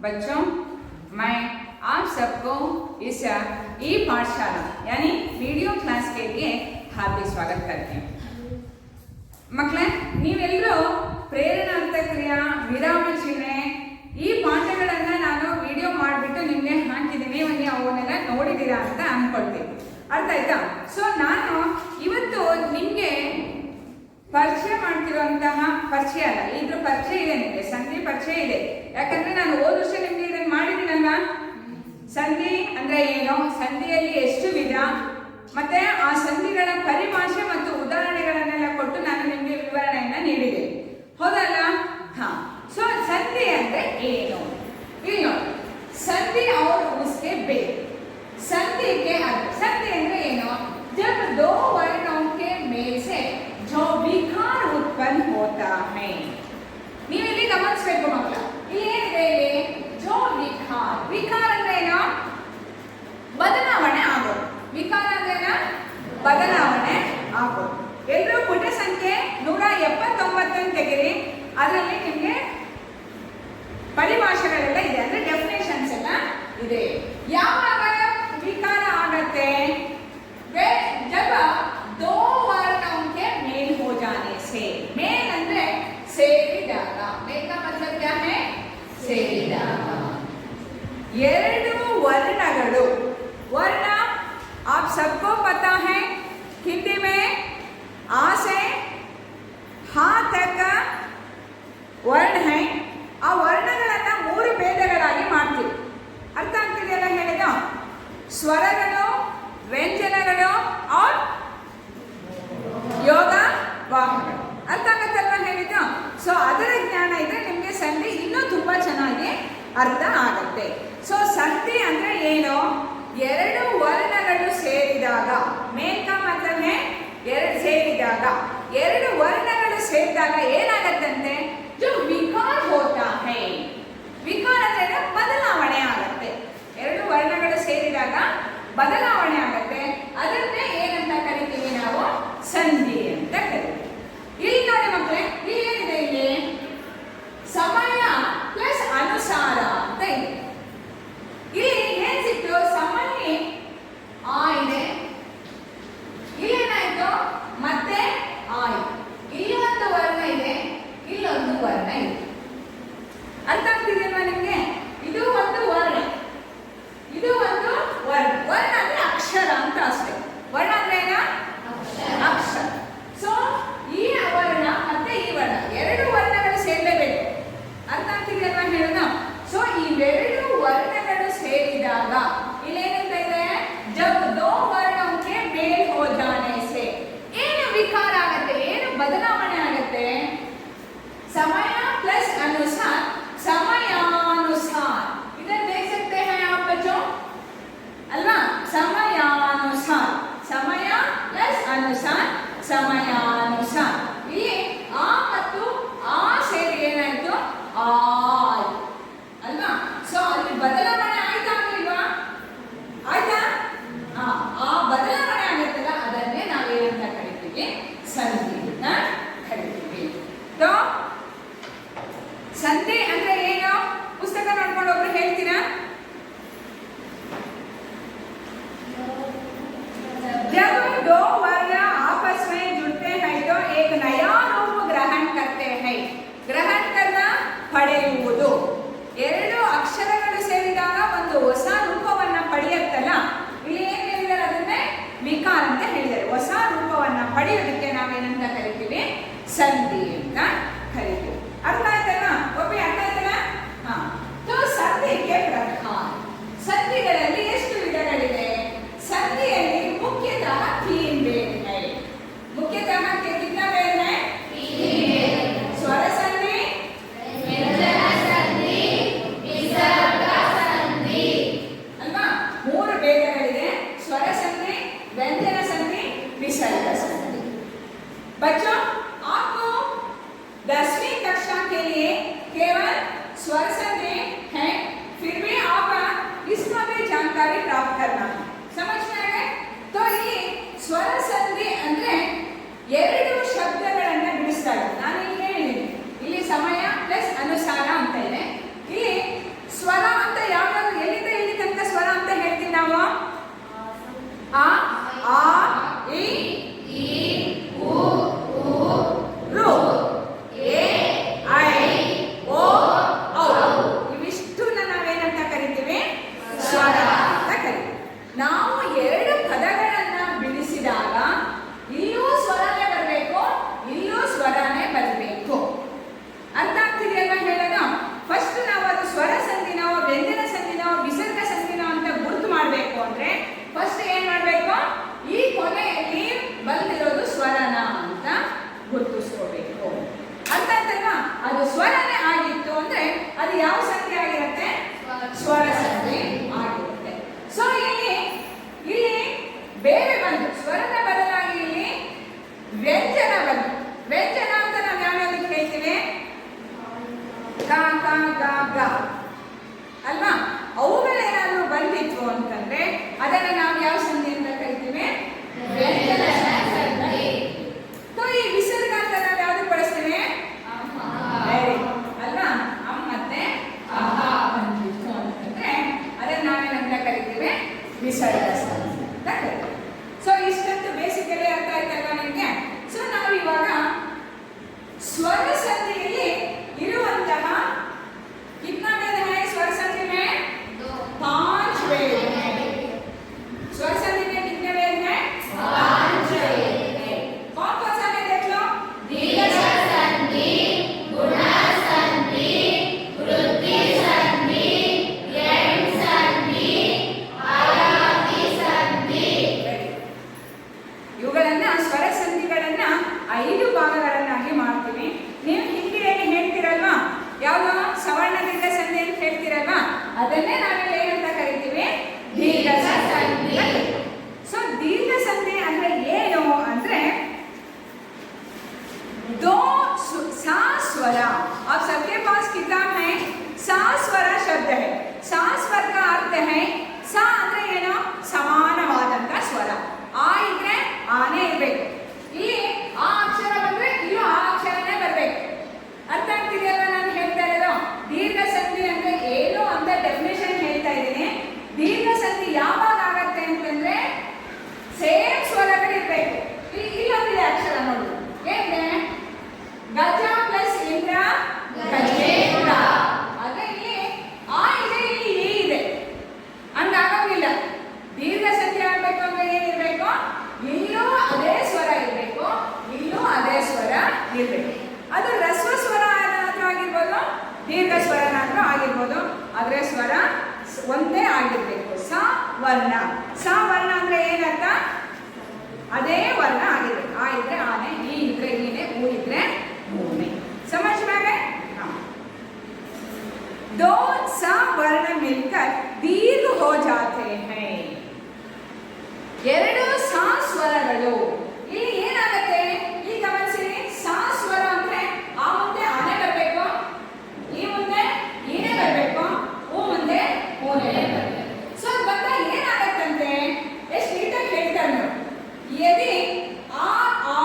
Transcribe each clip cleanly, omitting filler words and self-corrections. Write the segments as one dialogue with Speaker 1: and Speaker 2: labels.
Speaker 1: बच्चों, मैं आप सबको इस ई पाठशाला यानी वीडियो क्लास के लिए हार्दिक स्वागत करती हूँ। ಮಕ್ಕಳೇ, ನೀವೆಲ್ಲರೂ ಪ್ರೇರಣಾತ್ಮಕ ಕ್ರಿಯಾ ವಿರಾಮ ಚಿಹ್ನೆ ಈ ಪಾಠಗಳನ್ನು ನಾನು ವಿಡಿಯೋ ಮಾಡಿಬಿಟ್ಟು ನಿಮಗೆ ಹಾಕಿದ್ದೀನಿ. ನೀವು ಅವನ್ನೆಲ್ಲ ನೋಡಿದ್ದೀರಾ ಅಂತ ಅನ್ಕೊಳ್ತೀನಿ. ಅರ್ಥ ಆಯ್ತಾ? ಸೊ ನಾನು ಇವತ್ತು ನಿಮಗೆ ಪರಿಚಯ ಮಾಡ್ತಿರುವಂತಹ ಪರಿಚಯ ಅಲ್ಲ, ಇದ್ರ ಪರಿಚಯ ಇದೆ, ನಿಮಗೆ ಸಂಧಿ ಪರಿಚಯ ಇದೆ. ಯಾಕಂದ್ರೆ ನಾನು ಹೋದ ವರ್ಷ ನಿಮಗೆ ಇದನ್ನು ಮಾಡಿದ್ದೀನಲ್ಲ. ಸಂಧಿ ಅಂದ್ರೆ ಏನು, ಸಂಧಿಯಲ್ಲಿ ಎಷ್ಟು ವಿಧ, ಮತ್ತೆ ಆ ಸಂಧಿಗಳ ಪರಿಭಾಷೆ ಮತ್ತು ಉದಾಹರಣೆಗಳನ್ನೆಲ್ಲ ಕೊಟ್ಟು ನಾನು ನಿಮಗೆ ವಿವರಣೆಯನ್ನ ನೀಡಿದೆ, ಹೌದಲ್ಲ? ಹಾ. ಸೊ ಸಂಧಿ ಅಂದ್ರೆ ಏನು ಇಲ್ಲಿ ನೋಡಿ. ಸಂಧಿ और उसके भेद. संधि के अर्थ. संधि ಅಂದ್ರೆ ಏನು? जब दो वर्णों के मेल से जो विकार उत्पन्न होता है. ನೀವು ಇಲ್ಲಿ ಗಮನಿಸಬೇಕು ಮಕ್ಕಳ, ಇಲ್ಲಿ ಏನಿದೆ, ಇಲ್ಲಿ ಜೋ ವಿಕಾರ. ವಿಕಾರ ಅಂದ್ರೆ ಏನು? ಬದಲಾವಣೆ ಆಗೋದು. ವಿಕಾರ ಅಂದ್ರೆ ಬದಲಾವಣೆ ಆಗೋದು. ಎಲ್ಲರೂ ಪುಟ ಸಂಖ್ಯೆ 179 ತೆಗಿರಿ. ಅದರಲ್ಲಿ ನಿಮಗೆ ಪರಿಭಾಷೆಗಳೆಲ್ಲ ಇದೆ, ಅಂದ್ರೆ ಡೆಫಿನೇಷನ್ಸ್ ಎಲ್ಲ ಇದೆ. ಯಾವಾಗ ವಿಕಾರ ಆಗತ್ತೆ? जब दो वर्णों के मेल हो जाने से. मेल ಅಂದ್ರೆ ಸೇರಿದಾಗ. मेल का मतलब क्या है? ಸೇರಿದಾಗ. ಎರಡು ವರ್ಣಗಳು. वर्ण आप सबको पता है, हिंदी में आ से हा तक वर्ण है. ಆ ವರ್ಣಗಳನ್ನ ಮೂರು ಭೇದಗಳಾಗಿ ಮಾಡ್ತೀವಿ. ಅರ್ಥ ಆಗ್ತಿದೆಯಲ್ಲ ಹೇಳಿದ? ಸ್ವರಗಳು, ವ್ಯಂಜನಗಳು और ಯೋಗ ವಾಹಗಳು. ಅರ್ಥ ಆಗತ್ತಲ್ವ ಹೇಳಿದ? ಸೊ ಅದರ ಜ್ಞಾನ ಇದ್ರೆ ನಿಮಗೆ ಸಂಧಿ ಇನ್ನೂ ತುಂಬಾ ಚೆನ್ನಾಗಿ ಅರ್ಥ ಆಗತ್ತೆ. ಸೊ ಸಂಧಿ ಅಂದ್ರೆ ಏನು? ಎರಡು ವರ್ಣಗಳು ಸೇರಿದಾಗ. ಮೇಲ್ ಕಾ ಮತಲಬ್ ಹೈ ಎರಡು ಸೇರಿದಾಗ. ಎರಡು ವರ್ಣಗಳು ಸೇರಿದಾಗ ಏನಾಗತ್ತಂತೆ? ಜೋ ವಿಕಾರ ಹೋತಾ ಹೈ. ವಿಕಾರ ಅಂದ್ರೆ ಬದಲಾವಣೆ ಆಗತ್ತೆ. ಎರಡು ವರ್ಣಗಳು ಸೇರಿದಾಗ ಬದಲಾವಣೆ ಆಗತ್ತೆ. ಅದನ್ನೇ ಏನಂತ ಕರಿತೀವಿ ನಾವು? ಸಂಧಿ ಅಂತ ಕರಿತೀವಿ. ಇಲ್ಲಿ ನೋಡಿ ಮಕ್ಕಳೇ, ಇಲ್ಲಿ ಏನಿದೆ? ಇಲ್ಲಿ ಸಮಯ ಪ್ಲಸ್ ಅನುಸಾರ ಅಂತ ಇದೆ. ಇಲ್ಲಿ ಏನ್ ಸಿಕ್ತು? ಸಮಯ ಆ ಇದೆ, ಇಲ್ಲೇನಾಯ್ತು? ಮತ್ತೆ ಆಯ್ತು. ಇಲ್ಲಿ ಒಂದು ವರ್ಣ ಇದೆ, ಇಲ್ಲೊಂದು ವರ್ಣ ಇದೆ. ಅರ್ಥ ಆಗ್ತಿದೆಯಲ್ವಾ ನಿಮ್ಗೆ? ಇದು ಒಂದು ವರ್ಣ, ಇದು ಒಂದು ವರ್ಣ. ವರ್ಣ ಅಂದ್ರೆ ಅಕ್ಷರ ಅಂತ ಅಷ್ಟೇ. ವರ್ಣ ಅಂದ್ರೆ ಏನ? ಅಕ್ಷರ. ಸೊ ಈ ವರ್ಣ ಮತ್ತೆ ಈ ವರ್ಣ ಎರಡು ವರ್ಣಗಳು ಸೇರಲೇಬೇಕು. ಅರ್ಥ ಆಗ್ತಿದೆಯಲ್ವಾ ಹೇಳೋಣ? ಸೊ ಇವೆರಡು ವರ್ಣಗಳು ಸೇರಿದಾಗ ಇಲ್ಲೇನಂತ ಇದೆ? ಜಬ್ ದೋ ವರ್ಣೋಂ ಕೆ ಮೇಲ್ ಹೋ ಜಾನೆ ಸೆ. ಏನು ವಿಕಾರ ಆಗತ್ತೆ? ಏನು ಬದಲಾವಣೆ ಆಗತ್ತೆ? ಸಮಯ ಪ್ಲಸ್ ಅನುಸಾರ. समयानुसार इधर देख सकते हैं आप बच्चों, अल्वा? समयानुसार. समय प्लस अनुसार, समयानुसार. ಇಲ್ಲಿ ಆ ಮತ್ತು ಆ ಸೇರಿ ಏನಾಯ್ತು? ಆಯ್ ಅಲ್ವಾ? ಸೊ ಅಲ್ಲಿ ಬದಲಾವಣೆ ಆಯ್ತಾ ಇಲ್ವಾ? ಆಯ್ತಾ? ಆ ಬದಲಾವಣೆ ಆಗುತ್ತಲ್ಲ, ಅದನ್ನೇ ನಾವೇನಂತ ಕರಿತೀವಿ? ಸಂಧಿ ಅಂತ ಕರಿತೀವಿ. तो ಸಂಧಿ ಅಂದ್ರೆ ಏನು? ಪುಸ್ತಕ ನೋಡ್ಕೊಂಡು ಒಬ್ರು ಹೇಳ್ತೀರಾ? जब दो वर्ण आपस में जुड़ते हैं तो एक नया रूप ग्रहण करते हैं. ग्रहण करना ಪಡೆಯುವುದು. ಎರಡು ಅಕ್ಷರಗಳು ಸೇರಿದಾಗ ಒಂದು ಹೊಸ ರೂಪವನ್ನ ಪಡೆಯುತ್ತಲ್ಲ, ಇಲ್ಲಿ ಏನ್ ಹೇಳಿದ್ದಾರೆ? ಅದನ್ನೇ ವಿಕಾರ ಅಂತ ಹೇಳಿದ್ದಾರೆ. ಹೊಸ ರೂಪವನ್ನ ಪಡೆಯೋದಕ್ಕೆ ನಾವೇನಂತ ಕರಿತೀವಿ? ಸಂಧಿ ಅಂತ ಕರಿತೀವಿ. ಅರ್ಥ ಆಯ್ತಲ್ಲ? ಒಬ್ಬ ಅರ್ಥ ಆಯ್ತಲ್ಲ? ಹಾ. तो संधि के प्रकार. ಸಂಧಿಗಳಲ್ಲಿ ಎಷ್ಟು ವಿಧಗಳಿವೆ? ಸಂಧಿಯಲ್ಲಿ मुख्यतः 3 भेद है. मुख्यतः कितना भेद है? 3. स्वर संधि, व्यंजन संधि, विसर्ग संधि. ಅಲ್ವಾ? 3 ಭೇದಗಳಿದೆ. ಸ್ವರ ಸಂಧಿ, ವ್ಯಂಜನ ಸಂಧಿ, ವಿಸರ್ಗ ಸಂಧಿ. बच्चों, आपको 10वीं कक्षा के लिए केवल स्वर संधि है, फिर भी आप इसमें भी जानकारी प्राप्त करना है. समझ में आ गए? तो ये स्वर संधि ಅಂದ್ರೆ ಎರಡು ಶಬ್ದಗಳನ್ನ ಬಿಡಿಸ್ತಾರೆ. ನಾನು ಇಲ್ಲಿ ಹೇಳಿದ್ದೀನಿ, ಇಲ್ಲಿ ಸಮಯ ಪ್ಲಸ್ ಅನುಸಾರ ಅಂತ ಇದೆ. ಇಲ್ಲಿ ಸ್ವರ ಅದು ಸ್ವರನೇ ಆಗಿತ್ತು ಅಂದ್ರೆ ಅದು ಯಾವ ಸಂಧಿ ಆಗಿರುತ್ತೆ? ಸ್ವರ ಸಂಧಿ ಆಗಿರುತ್ತೆ. ಸೊ ಇಲ್ಲಿ ಬೇರೆ ಬಂದು ಸ್ವರದ ಬದಲಾಗಿ ಇಲ್ಲಿ ವ್ಯಂಜನ ಬಂದು, ವ್ಯಂಜನ ಅಂತ ನಾವು ಯಾವ್ಯಾವ್ದಕ್ಕೆ ಹೇಳ್ತೀವಿ? ಕ ಕ ಗ ಗ ಅಲ್ವಾ? ಅವುಗಳೇನಾದ್ರೂ ಬಂದಿತ್ತು ಅಂತಂದ್ರೆ ಅದನ್ನ ನಾವು ಯಾವ ಸಂಧಿ ಅಂತ ಕರಿತೀವಿ? ವ್ಯಂಜನ ಸಂಧಿ. ಈ ವಿಸರ್ಗ ಅಂತ ನಾವು ಯಾವ್ದು ಬಳಸ್ತೀವಿ? ಅಲ್ವಾ? ಅಮ್ ಮತ್ತೆ ಅಹ ಬಂದಿತ್ತು ಅಂತಂದ್ರೆ ಅದನ್ನ ನಾವೇನಂತ ಕರಿತೀವಿ? ವಿಸರ್ಗ ಸಂಧಿ ಅಂತ ಕರಿತೀವಿ. ಸೊ ಇಷ್ಟಂತೂ ಬೇಸಿಕಲಿ ಅರ್ಥ ಆಯ್ತಲ್ವಾ ನಿಮ್ಗೆ? ಸೊ ನಾವು ಇವಾಗ ಸ್ವರ ಸಂಧಿಯಲ್ಲಿ ಇರುವಂತಹ कितना वेद है स्वर संधि में? 5 वेद हैं. स्वर संधि में कितने वेद हैं? 5 वेद हैं. कौन कौन सा वेद देख लो? दीर्घ संधि, गुण संधि, वृद्धि संधि, यण संधि, आयाति संधि. ಇವುಗಳನ್ನ ಸ್ವರ ಸಂಧಿಗಳನ್ನ 5 ಭಾಗಗಳನ್ನಾಗಿ ಮಾಡ್ತೀವಿ. ನೀವು ಹಿಂದಿಯಲ್ಲಿ ಹೇಳ್ತಿರಲ್ವಾ ಯಾವುದು ಸವರ್ಣ ದೀರ್ಘ ಸಂಧಿ ಅಂತ ಹೇಳ್ತಿರಲ್ವಾ, ಅದನ್ನೇ ನಾವಿಲ್ಲಿ ಏನಂತ ಕರಿತೀವಿ? ದೀರ್ಘ ಸಂಧಿ. ಸೊ ದೀರ್ಘ ಸಂಧಿ ಅಂದ್ರೆ ಏನು ಅಂದ್ರೆ दो सा स्वर. आप सबके पास किताब है, सा स्वर शब्द है. सा स्वर का अर्थ है सा ಅಂದ್ರೆ ಏನು? ಸಮಾನವಾದಂತ ಸ್ವರ. ಆ ಇದ್ರೆ ಆನೆ ಇರಬೇಕು. ಇಲ್ಲಿ ಆ ಅಕ್ಷರ ಬಂದ್ರೆ ಇಲ್ಲೂ ಆ ಅಕ್ಷರನೇ ಬರಬೇಕು. ಅರ್ಥ ಆಗ್ತಿದೆಯಲ್ಲ ನಾನು ಹೇಳ್ತಾ ಇರೋದು? ದೀರ್ಘ ಸಂಧಿ ಅಂದ್ರೆ ಏನು ಅಂತ ಡೆಫಿನೇಷನ್ ಹೇಳ್ತಾ ಇದ್ದೀನಿ. ದೀರ್ಘ ಸಂಧಿ ಯಾವಾಗ ಆಗತ್ತೆ ಅಂತಂದ್ರೆ ಸೇಮ್ ಸ್ವರಗಳಿರ್ಬೇಕು. ಇಲ್ಲೊಂದಿದೆ ಅಕ್ಷರ ನೋಡಿ, ಏನಿದೆ? ಗಜ ಪ್ಲಸ್ ಇಂದ್ರ ಗಜೇಂದ್ರ. ಅದೇ ಇಲ್ಲಿ ಆ ಇದೆ, ಇಲ್ಲಿ ಈ ಇದೆ, ಹಂಗಾಗೋಂಗಿಲ್ಲ. ದೀರ್ಘ ಸಂಧಿ ಆಗ್ಬೇಕು ಅಂದ್ರೆ ಏನಿರ್ಬೇಕು? ಇಲ್ಲೂ ಅದೇ ಸ್ವರ ಇರಬೇಕು, ಇಲ್ಲೂ ಅದೇ ಸ್ವರ ಇರಬೇಕು. ಅದು ರಸ್ವ ಸ್ವರ ಏನಾದ್ರೂ ಆಗಿರ್ಬೋದು, ದೀರ್ಘ ಸ್ವರನಾದ್ರೂ ಆಗಿರ್ಬೋದು, ಆದ್ರೆ ಸ್ವರ ಒಂದೇ ಆಗಿರ್ಬೇಕು. ಸ ವರ್ಣ. ಸ ವರ್ಣ ಅಂದ್ರೆ ಏನರ್ಥ? ಅದೇ ವರ್ಣ ಆಗಿರ್ಬೇಕು. ಆ ಇದ್ರೆ ಆನೆ, ಈ ಇದ್ರೆ ಈನೆ, ಊ ಇದ್ರೆ ಊನೆ. समझ में गए? हाँ. दो सा वर्ण मिलकर दीर्घ हो जाते हैं. ಎರಡು ಸಾ ಸ್ವರಗಳು ಇಲ್ಲಿ ಏನಾಗುತ್ತೆ? ಈ ಗಮನಿಸಿ, ಸಾ ಸ್ವರ ಅಂದ್ರೆ ಆ ಮುಂದೆ ಆನೆ ಬರಬೇಕು, ಈ ಮುಂದೆ ಈನೆ ಬರಬೇಕು, ಊ ಮುಂದೆ ಊನೆ ಬರಬೇಕು. ಸೊ ಬಂದಾಗ ಏನಾಗತ್ತಂತೆ? ಎಷ್ಟು ನೀಟಾಗಿ ಹೇಳ್ತಾರೆ ನೋಡಿ. यदि आ आ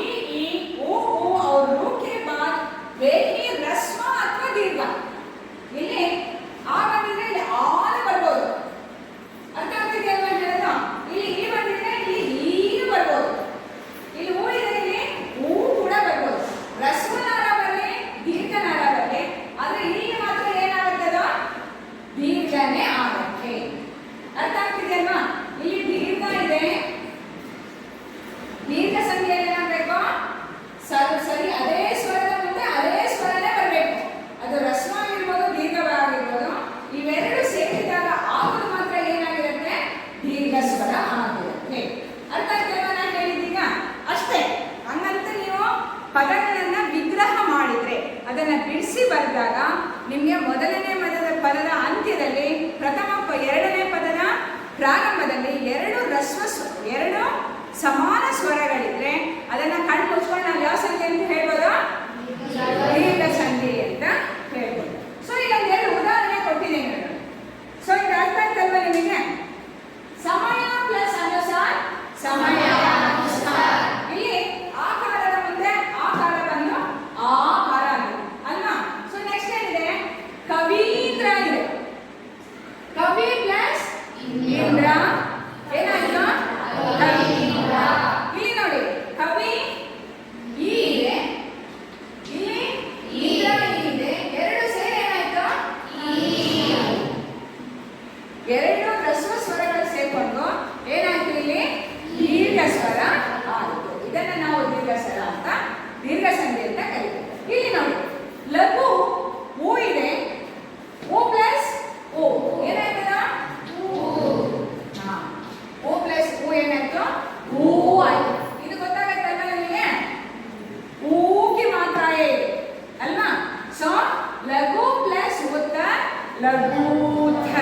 Speaker 1: ई ई ऊ ऊ और रू के बाद वे ही रस्व अथवा दीर्घ. ಇಲ್ಲಿ ಆ ಬಂದಿದ್ರೆ ಇಲ್ಲಿ ಆನೆ ಬರ್ಬೋದು. ಅರ್ಥ ಆಗ್ತಿದೆಯಲ್ವಾ ಹೇಳೋದು? ಇಲ್ಲಿ ಈ ಬಂದಿದ್ರೆ ಇಲ್ಲಿ ಈ ಬರ್ಬೋದು, ಇಲ್ಲಿ ಊ ಇದೆ, ಇಲ್ಲಿ ಊ ಕೂಡ ಬರ್ಬೋದು. ರಸ್ವನಾರ ಬರಲಿ, ದೀರ್ಘನಾರ ಬರಲಿ, ಆದ್ರೆ ಇಲ್ಲಿ ಮಾತ್ರ ಏನಾಗುತ್ತದ? ದೀರ್ಘನೇ ಆಗುತ್ತೆ. ಅರ್ಥ ಆಗ್ತಿದೆಯಲ್ವಾ? ಇಲ್ಲಿ ದೀರ್ಘ ಇದೆ, ದೀರ್ಘ ಸಂಧಿಯಲ್ಲಿ ಏನಾಗಬೇಕು? ಸರಿ ಅದೇ ಸ್ವರದ ಮುಂದೆ ಅದೇ ಸ್ವರನೇ ಬರಬೇಕು. ಅದು ರಸ್ವ ಆಗಿರ್ಬೋದು, ದೀರ್ಘವಾಗಿರ್ಬೋದು. ಇವೆರಡು ಸೇರಿದಾಗ ಆಗೋದು ಮಾತ್ರ ಏನಾಗಿರುತ್ತೆ? ದೀರ್ಘ ಸ್ವರ ಆಗಿರುತ್ತೆ. ಅರ್ಥ ಆಗ್ತದಲ್ವ ನಾನು ಹೇಳಿದ್ದೀಗ? ಅಷ್ಟೇ. ಹಂಗಂತ ನೀವು ಪದಗಳನ್ನ ವಿಗ್ರಹ ಮಾಡಿದ್ರೆ, ಅದನ್ನ ಬಿಡಿಸಿ ಬರೆದಾಗ ನಿಮಗೆ ಮೊದಲನೇ ಪದದ ಅಂತ್ಯದಲ್ಲಿ, ಎರಡನೇ ಪದದ ಪ್ರಾರಂಭದಲ್ಲಿ ಎರಡು ಸಮಾನ ಸ್ವರಗಳಿದ್ರೆ ಅದನ್ನ ಕಣ್ಣು ಮುಚ್ಕೊಂಡು ನಾವು ಯಾವ ಸಂಧಿ ಅಂತ ಹೇಳ್ಬೋದು? ದೀರ್ಘ ಸಂಧಿ ಅಂತ ಹೇಳ್ಬೋದು. ಸೊ ಈಗ ಎರಡು ಉದಾಹರಣೆ ಕೊಟ್ಟಿದ್ದೀನಿ ನಾನು. ಸೊ ಇದು ಅರ್ಥ ಆಯ್ತಲ್ವ ನಿಮಗೆ? ಸಮಯ ಪ್ಲಸ್ ಅನುಸಾರ, ಸಮಯ ಇಲ್ಲಿ ಆಕಾರದ ಮುಂದೆ ಆಕಾರ ಬಂದು ಆಕಾರ ಅಲ್ವಾ? ಸೊ ನೆಕ್ಸ್ಟ್ ಏನಿದೆ? ಕವೀಂದ್ರ ಇದೆ. ಕವಿ ಪ್ಲಸ್ ಇಂದ್ರ ಏನಾಯ್ತು? ಇಲ್ಲಿ ನೋಡಿ, ಸೊ ಲಘು ಪ್ಲಸ್ ಉತ್ತ ಲಘೂಥ.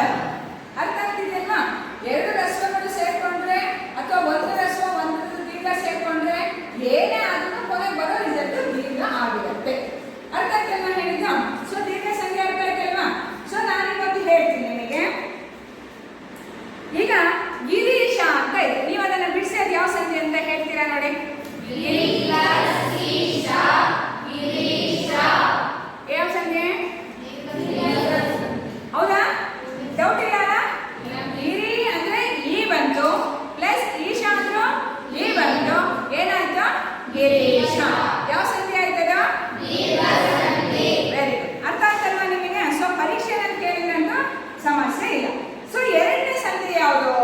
Speaker 1: ಅರ್ಥ ಆಗ್ತಿದೆಯಲ್ವಾ? ಎರಡು ರಸ್ವಗಳು ಸೇರ್ಕೊಂಡ್ರೆ ಅಥವಾ ಒಂದು ರಸ್ವ ಒಂದು ದೀರ್ಘ ಸೇರ್ಕೊಂಡ್ರೆ ಏನೇ ಆದ್ರೂ ಕೊನೆಗೆ ಬರೋ ರಿಸಲ್ಟ್ ದೀರ್ಘ ಆಗಿರುತ್ತೆ. ಅರ್ಥ ಆಗ್ತಲ್ವಾ ಹೇಳಿದ್ದ? ಸೊ ದೀರ್ಘ ಸಂಖ್ಯೆ ಅರ್ಥ ಆಯ್ತಲ್ವಾ? ಸೊ ನಾನಿವತ್ತು ಹೇಳ್ತೀನಿ ನಿಮಗೆ. ಈಗ ಗಿರೀಶ ಅಂತ ಇದೆ, ನೀವು ಅದನ್ನ ಬಿಡಿಸಿ ಅದು ಯಾವ ಸಂಧಿ ಅಂತ ಹೇಳ್ತೀರಾ ನೋಡಿ. ಯಾವ ಸಂಧಿ? ಹೌದಾ? ಡೌಟ್ ಇಲ್ಲ? ಗಿರಿ ಅಂದ್ರೆ ಈ ಬಂತು ಪ್ಲಸ್ ಈಶ ಅಂದ್ರು ಈ ಬಂತು, ಏನಾಯ್ತು? ಗಿರೀಶ. ಯಾವ ಸಂಧಿ ಆಯ್ತದ? Very good. ಅರ್ಥ ಆಯ್ತಲ್ವಾ ನಿಮಗೆ? ಸೊ ಪರೀಕ್ಷೆನಲ್ಲಿ ಕೇಳಿದಂತ ಸಮಸ್ಯೆ ಇಲ್ಲ. ಸೊ ಎರಡನೇ ಸಂಧಿ ಯಾವುದು?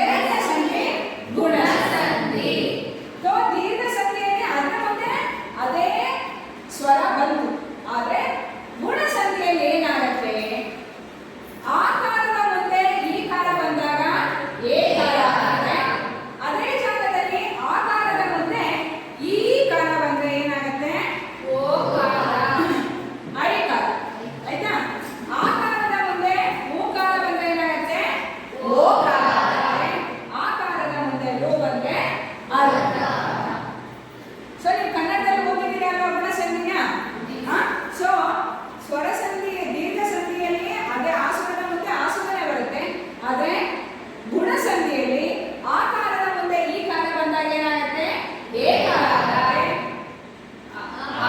Speaker 1: ಎರಡನೇ ಸಂಧಿ ಗುಣ ಸಂಧಿ. ಸೊ ದೀರ್ಘ ಸಂಧಿಯಲ್ಲಿ ಅದರ ಮುಂದೆ ಅದೇ ಸ್ವರ ಬಂತು, ಆದ್ರೆ ಗುಣ ಸಂಧಿಯಲ್ಲಿ ಏನಾಗುತ್ತೆ? ಆಕಾರದ ಮುಂದೆ ಈ ಕಾರ ಬಂದಾಗ ಏಕಾರ ಆಗುತ್ತೆ, ಅದೇ ಜಾಗದಲ್ಲಿ ಆಕಾರದ ಮುಂದೆ ಈ ಕಾರ ಬಂದ್ರೆ ಏನಾಗುತ್ತೆ? ಓಕಾರ, ಐಕಾರ. ಆಯ್ತಾ? ಆಕಾರದ ಮುಂದೆ ಊಕಾರ ಬಂದ್ರೆ ಏನಾಗುತ್ತೆ? ಓಕಾರ. ಆಕಾರದ ಮುಂದೆ ಲೋ ಬಂದ್ರೆ ಅಲಕಾರ. ಸೊ ನೀವು ಕನ್ನಡದಲ್ಲಿ ಓದಿದ್ದೀರಿ ಅಲ್ವಾ ಗುಣ ಸಂಧಿಯ? ಸೊ ಸ್ವರ ಸಂಧಿ ದೀರ್ಘ ಸಂಧಿಯಲ್ಲಿ ಅದೇ ಆಸುರದ ಮುಂದೆ ಆಸುರನೇ ಬರುತ್ತೆ, ಆದ್ರೆ ಗುಣ ಸಂಧಿಯಲ್ಲಿ ಆಕಾರದ ಮುಂದೆ ಈ ಕಾರ ಬಂದಾಗ ಏನಾಗುತ್ತೆ? ಏಕಾರ ಆಗುತ್ತೆ.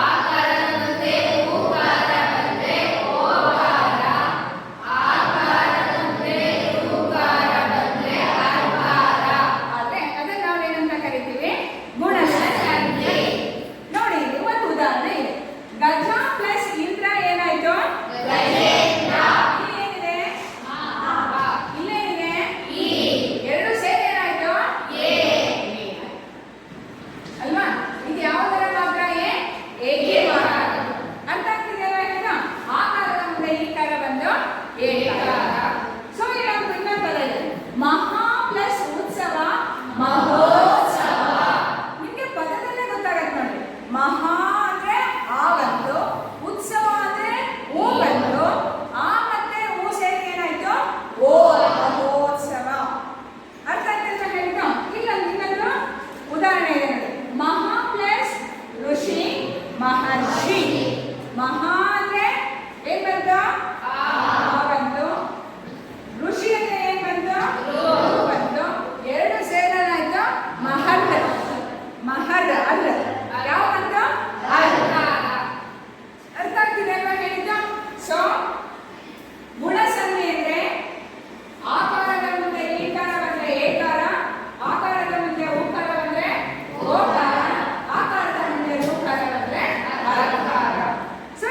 Speaker 1: ಆಕಾರದ ಮುಂದೆ ಊಕಾರ ಬಂದ್ರೆ ಓಕಾರ, ಆಕಾರದ ಮುಂದೆ ಊಕಾರ ಬಂದ್ರೆ ಅಕಾರ. ಆದ್ರೆ ಅದನ್ನ ನಾವೇನಂತ ಕರಿತೀವಿ? ಗುಣ ಸಂಧಿ. ನೋಡಿ ಒಂದು ಉದಾಹರಣೆ ಇದೆ. ಗಜ ಪ್ಲಸ್ ಇಂದ್ರ ಏನಾಯ್ತು? ಗಜೇಂದ್ರ. ಇಲ್ಲೇನಿದೆ? ಇಲ್ಲೇನಿದೆ? ಎರಡು ಸೇರಿ ಏನಾಯ್ತು? ಅಲ್ವಾ? ಇದು ಯಾವುದರ ಮಾತ್ರ? ಏಕೆ ಮಾತ್ರ. ಅರ್ಥ ಆಗ್ತಿದೆಯಲ್ಲ ಈಗ? ಆಕಾರದ ಮುಂದೆ ಈ ಕಾರ ಬಂದು ಏಕಾರ. ಸೊ ಇನ್ನೊಂದು ಪದ ಇದೆ, ಮಹಾ ಪ್ಲಸ್ ಉತ್ಸವ ಮಹೋತ್ಸವ. ನಿಮ್ಗೆ ಪದದಲ್ಲೇ ಗೊತ್ತಾಗತ್ತೆ ನೋಡಿ. ಮಹಾ ಅಂದ್ರೆ ಆ ಬಂತು, ಉತ್ಸವ ಅಂದ್ರೆ ಹೂ ಬಂತು, ಆ ಮತ್ತೆ ಹೂ ಸೇರಿ ಏನಾಯ್ತು? ಓ ಮಹೋತ್ಸವ. ಅರ್ಥ ಆಗ್ತದೆ ಹೇಳಿದ್ದು? ಇಲ್ಲ ಇನ್ನೊಂದು ಉದಾಹರಣೆ ಇದೆ ನೋಡಿ. ಮಹಾ ಪ್ಲಸ್ ಋಷಿ ಮಹರ್ಷಿ. ಮಹಾ ಅಂದ್ರೆ ಏನ್ ಬಂತು? ಆ ಬಂತು. ಋಷಿ ಅಂದ್ರೆ ಏನ್ ಬಂತು? ಬಂತು. ಎರಡು ಸೇರನಾಯ್ತು ಮಹರ್ದ. ಮಹರ್ದ ಅಲ್ಲ, ಯಾವ ಬಂತು? ಅರ್ಥ ಆಗ್ತಿದೆ ಅಲ್ವಾ ಹೇಳಿದ್ದು? ಸೊ ಗುಣ ಸಂಧಿ ಅಂದ್ರೆ ಆಕಾರದ ಮುಂದೆ ಈ ಕಾರ ಬಂದ್ರೆ ಏಕಾರ, ಆಕಾರದ ಮುಂದೆ ಊಕಾರ ಬಂದ್ರೆ ಓಕಾರ, ಆಕಾರದ ಮುಂದೆ ಊಕಾರ ಬಂದ್ರೆ ಅಕಾರ. ಸೊ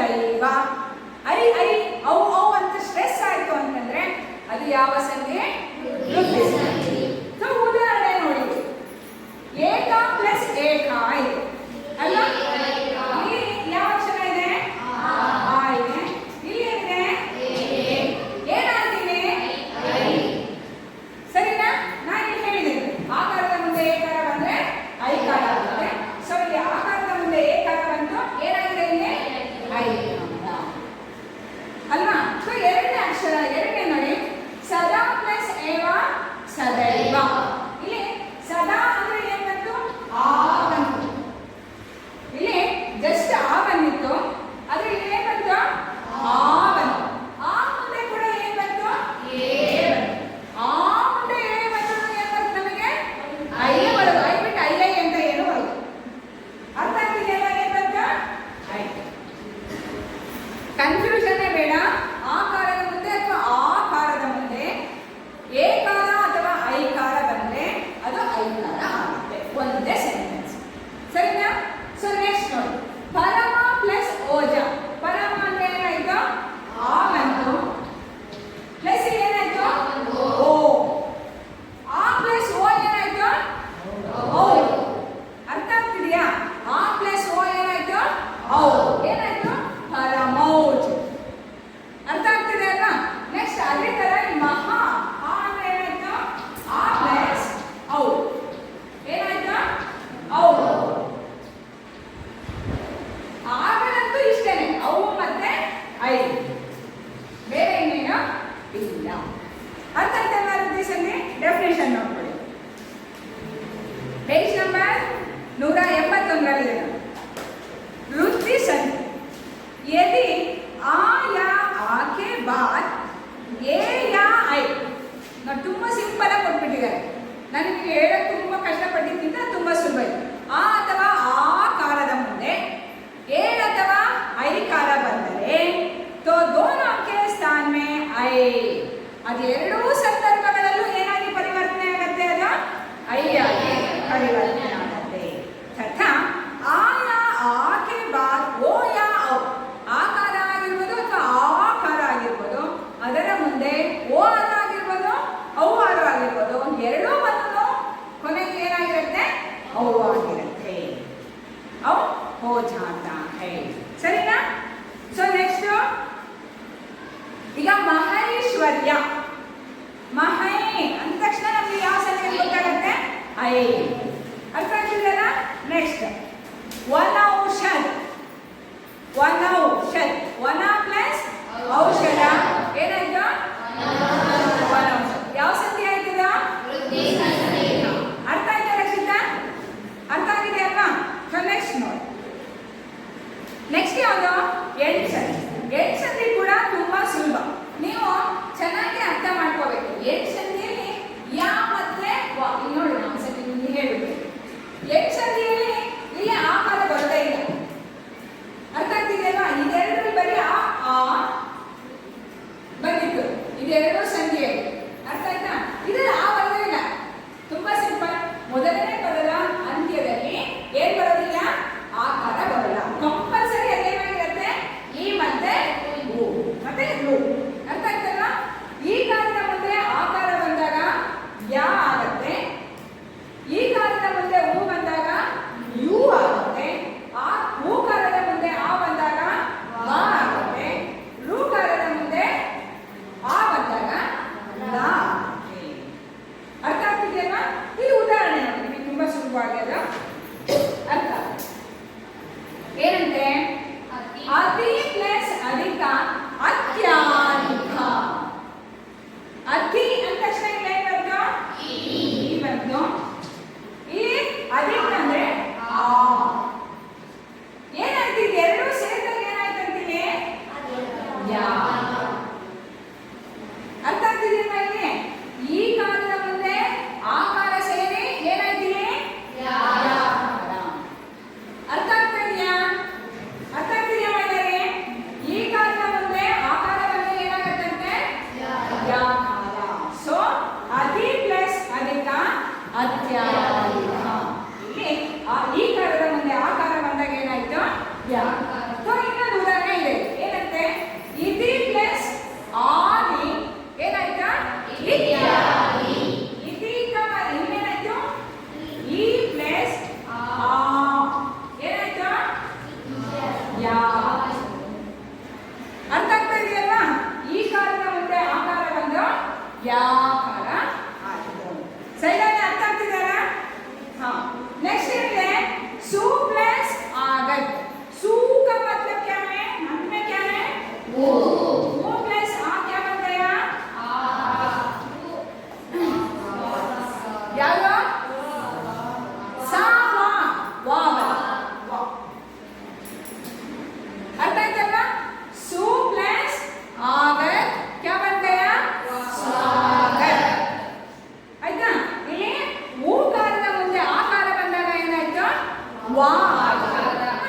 Speaker 1: ಸದೈವ. ಐ ಐ ಔ ಔ ಅಂತ ಸ್ಟ್ರೆಸ್ ಆಯ್ತು ಅಂತಂದ್ರೆ ಅದು ಯಾವ ಸಂಧಿ? ವೃದ್ಧಿ ಸಂಧಿ. ಸೊ ಉದಾಹರಣೆ ನೋಡಿ, ಏಕ ಪ್ಲಸ್ ಏಕ ಇದೆ ಅಲ್ವಾ? ಇಲ್ಲಿ ಯಾವ ಅಕ್ಷರ ಇದೆ? ಆ ಇದೆ. ಇಲ್ಲಿ ಏನಿದೆ? ಏನಾಗ್ತಿದೆ? ಸರಿನಾ? ನಾನು ಹೇಳಿದ್ದೇನೆ ಆಕಾರದ ಮುಂದೆ ಏಕಾರ ಬಂದ್ರೆ ಐಕಾರ ಆಗುತ್ತೆ. ಸೊ ಇಲ್ಲಿ ಆಕಾರದ ಮುಂದೆ ಏಕಾರ ಬಂತು, ಏನಾಗಿದೆ ಇಲ್ಲಿ? ಐಕಾರ ಅಲ್ವಾ? ಸೊ ಎರಡನೇ ಅಕ್ಷರ, ಎರಡನೇ ನೋಡಿ, ಸದಾ ಪ್ಲಸ್ ಏವ ಸದೈವ. ಇಲ್ಲಿ ಸದಾ ಅಂದ್ರೆ ಏನ್ ಬಂತು? ಆ ಬಂತು. ಇಲ್ಲಿ ಜಸ್ಟ್ ಆ ಬಂದಿತ್ತು, ಆದ್ರೆ ಇಲ್ಲಿ ಏನ್ ಬಂತು? ಆ ಬಂತು. ಆ ಮುಂದೆ ಕೂಡ ಏನ್ ಬಂತು? ಏ ಬಂತು. ಆ ಮುಂದೆ ಏ ಬಂತು, ಏನ್ ಬಂತು ನಮಗೆ? ಐ ಬರೋದು. ಐ ಬಿಟ್ಟು ಐ ಐ ಅಂತ ಏನು ಬರೋದು. ಅರ್ಥ ಆಗ್ತಿದೆಯಲ್ಲ? ಏನ್ ಬಂತು? ಐ. ಕನ್ಫ್ಯೂಷನ್ ಬೇಡ. ಆಕಾರದ ಮುಂದೆ ಅಥವಾ ಆಕಾರದ ಮುಂದೆ ಏಕಾರ ಅಥವಾ ಐಕಾರ ಬಂದ್ರೆ ಅದು ಐಕಾರ ಆಗುತ್ತೆ. ಒಂದೇ ಸೆಂಟೆನ್ಸ್. ಸರಿನಾ? ಸೊ ನೆಕ್ಸ್ಟ್ ನೋಡಿ, ಪರಮ ಪ್ಲಸ್ ಓಜ. ಪರಮ ಅಂದ್ರೆ ಏನಾಯ್ತು? ಆ ಬಂತು. ಪ್ಲಸ್ ಏನಾಯ್ತು? ಓ. ಆ ಪ್ಲಸ್ ಓ ಏನಾಯ್ತು? ಓ. ಅರ್ಥ ಆಗ್ತಿದೆಯಾ? ಆ ಪ್ಲಸ್ ಓ ಏನಾಯ್ತು? ಔ. ಏನಾಯ್ತು? ಪರಮೌಜ್. ಅರ್ಥ ಆಗ್ತಿದೆ ಅಲ್ವಾ? ನೆಕ್ಸ್ಟ್ ಅದೇ ತರ ಮಹಾ. ಆ ಅಂದ್ರೆ ಏನಾಯ್ತು? ಆ ಪ್ಲಸ್ ಔ. ಏನಾಯ್ತು? ಔ. ಆಗಲಂತೂ ಇಷ್ಟೇನೆ, ಔ ಮತ್ತೆ ಐ, ಬೇರೆ ಇನ್ನೇನು ಇಲ್ಲ. ಅರ್ಥ ಆಯ್ತಲ್ಲ? ವೃದ್ಧಿಸಂಧಿ ಡೆಫಿನೇಷನ್ ನೋಡ್ಕೊಳ್ಳಿ. ಪೇಜ್ ನಂಬರ್ 181 वृद्धि संधि यदि आ या आ के बाद ए या ಐ. ನಾವು ತುಂಬಾ ಸಿಂಪಲ್ ಆಗಿ ಕೊಟ್ಬಿಟ್ಟಿದ್ದಾರೆ. ನನಗೆ ಹೇಳಕ್ಕೆ ತುಂಬಾ ಕಷ್ಟಪಟ್ಟಿದ್ದಿಂದ ತುಂಬಾ ಸುಲಭ ಇದೆ. ಆ ಅಥವಾ ಆಕಾರದ ಮುಂದೆ ए ಅಥವಾ ಐಕಾರ ಬಂದರೆ तो दोनों के स्थान में ಐ. ಅದು ಎರಡೂ ಸಂದರ್ಭಗಳಲ್ಲೂ ಏನಾಗಿ ಪರಿವರ್ತನೆ ಆಗುತ್ತೆ? ಅದು ಐ ಆಗಿ ಪರಿವರ್ತನೆ ಆಗುತ್ತೆ. ತಥಾ ಆ ಯಾ ಆ ಕೆ ಬಾದ್ ಓ ಯಾ ಔ. ಆಕಾರ ಆಗಿರ್ಬೋದು ಅಥವಾ ಆಕಾರ ಆಗಿರ್ಬೋದು, ಅದರ ಮುಂದೆ ಓ ಆರು ಆಗಿರ್ಬೋದು ಔ ಆರು ಆಗಿರ್ಬೋದು, ಎರಡೂ ಬಂದು ಕೊನೆಗೆ ಏನಾಗಿರುತ್ತೆ? ಔ ಆಗಿರುತ್ತೆ. ಔ ಹೋ ಜಾತಾ ಹೈ. ಸರಿನಾ? ಸೊ ನೆಕ್ಸ್ಟ್ ಈಗ ಮಹೇಶ್ವರ್ಯ. ಮಹೈ ಅಂದ ತಕ್ಷಣ ನಮ್ಗೆ ಯಾವ ಸಂಖ್ಯೆ ಗೊತ್ತಾಗುತ್ತೆ? ಐ. ಅರ್ಥ ಆಗ್ತಿದೆಯಲ್ಲ? ನೆಕ್ಸ್ಟ್ ವನೌಷಧ್. ವನೌಷಧ್. ವನ ಪ್ಲಸ್ ಔಷಧ ಏನಾಯ್ತು? ವನೌಷಧ್. ಯಾವ ಸಂಧಿ ಆಯ್ತದ? ಅರ್ಥ ಆಯ್ತಾ ರಕ್ಷಿತಾ? ಅರ್ಥ ಆಗಿದೆ ಅಲ್ವಾ? ಸೊ ನೆಕ್ಸ್ಟ್ ನೋಡಿ, ನೆಕ್ಸ್ಟ್ ಯಾವುದು? ಎಂಟ್ಸಂಧಿ. ಎಂಟ್ಸಂಧಿ ಕೂಡ ತುಂಬಾ ಸುಲಭ, ನೀವು ಚೆನ್ನಾಗಿ ಅರ್ಥ ಮಾಡ್ಕೋಬೇಕು. ಎಂಟ್ಸಂಧಿಯಲ್ಲಿ ಯಾ ಮತ್ತೆ ವ. ಇಲ್ಲಿ ನೋಡಿ, ನಾವು ಸರಿ ನಿಮ್ಗೆ ಹೇಳಿದ್ವಿ, ಎಂಟ್ಸಂಧಿಯಲ್ಲಿ ಇಲ್ಲಿ ಆಕಾರ ಬರೋದೇ ಇಲ್ಲ. ಅರ್ಥ ಆಗ್ತಿದೆಯಲ್ವಾ? ಇದೆರಡರಲ್ಲಿ ಬರೀ ಆ ಬಂದಿತ್ತು, ಇದೆರಡು ಸಂಧಿಯಲ್ಲಿ. ಅರ್ಥ ಆಯ್ತಾ? ಇದರಲ್ಲಿ ಆ ಬರೋದೇ ಇಲ್ಲ. ತುಂಬಾ ಸಿಂಪಲ್. ಮೊದಲನೇ ಪದದ ಅಂತ್ಯದಲ್ಲಿ ಏನ್ ಬರೋದಿಲ್ಲ? ಆಕಾರ ಬರೋಲ್ಲ. ಕಂಪಲ್ಸರಿ ಅದೇನಾಗಿರುತ್ತೆ? ಈ ಮತ್ತೆ ಉ ಮತ್ತೆ ರು. ಅರ್ಥ ಆಯ್ತಲ್ವಾ? ಈ ಕಾಲದ ಮುಂದೆ ಆಕಾರ ಬಂದಾಗ ಯಾ ಆಗತ್ತೆ, ಈ ಕಾಲದ ಮುಂದೆ ಉ ಬಂದಾಗ ಯು ಆಗುತ್ತೆ, ಆ ಹೂಕಾರದ ಮುಂದೆ ಆ ಬಂದಾಗ ಮ ಆಗುತ್ತೆ, ಋಕಾರದ ಮುಂದೆ ಆ ಬಂದಾಗ ನ ಆಗುತ್ತೆ. ಅರ್ಥ ಆಗ್ತಿದೆಯಲ್ವಾ? ಇದು ಉದಾಹರಣೆ ನೋಡಿ, ನಿಮಗೆ ತುಂಬಾ ಸುಲಭವಾಗ್ಯದ ಅರ್ಥ. ಏನಂತೆ? ಅತಿ ಪ್ಲಸ್ ಅಧಿಕ ಅತ್ಯಾಧಿಕ. ಅತಿ ಅಂದ ತಕ್ಷಣ ಇಲ್ಲಿ ಏನ್ ಬಂತು? ಈ ಬಂತು. ಇಲ್ಲಿ ಅಧಿಕ ಅಂದ್ರೆ ಆ. ಏನಾಯ್ತು? ಎರಡು ಸೇರಿದಾಗ ಏನಾಯ್ತು ಅಂತೀನಿ? ಯಾ. ಅರ್ಥ ಆಗ್ತಿದೆಯಾ? ಇಲ್ಲಿ ಈ ಕಾಲದ ಮುಂದೆ ಆಕಾರ ಸೇರಿ ಏನಾಯ್ತಿದೆ? ಯಾ. ಅರ್ಥ ಆಗ್ತಾ ಇದೆಯಾ? ಅರ್ಥ ಆಗ್ತಿದೆಯಾ ಮಾಡಿದರೆ? ಈ ಕಾಲದ ಮುಂದೆ ಆಕಾರ ಬಂದ್ರೆ ಏನಾಗತ್ತಂತೆ? ಯಾಕಾರ. ಸೊ ಅತಿ ಪ್ಲಸ್ ಅಧಿಕ ಅತ್ಯಾಧಿಕ. ಇಲ್ಲಿ ಈ ಕಾಲದ ಮುಂದೆ ಆಕಾರ ಬಂದಾಗ ಏನಾಯ್ತು? ಯಾಕಾರ. ಸೊ ಇನ್ನೊಂದು ಉದಾಹರಣೆ ಇದೆ. ವಾ.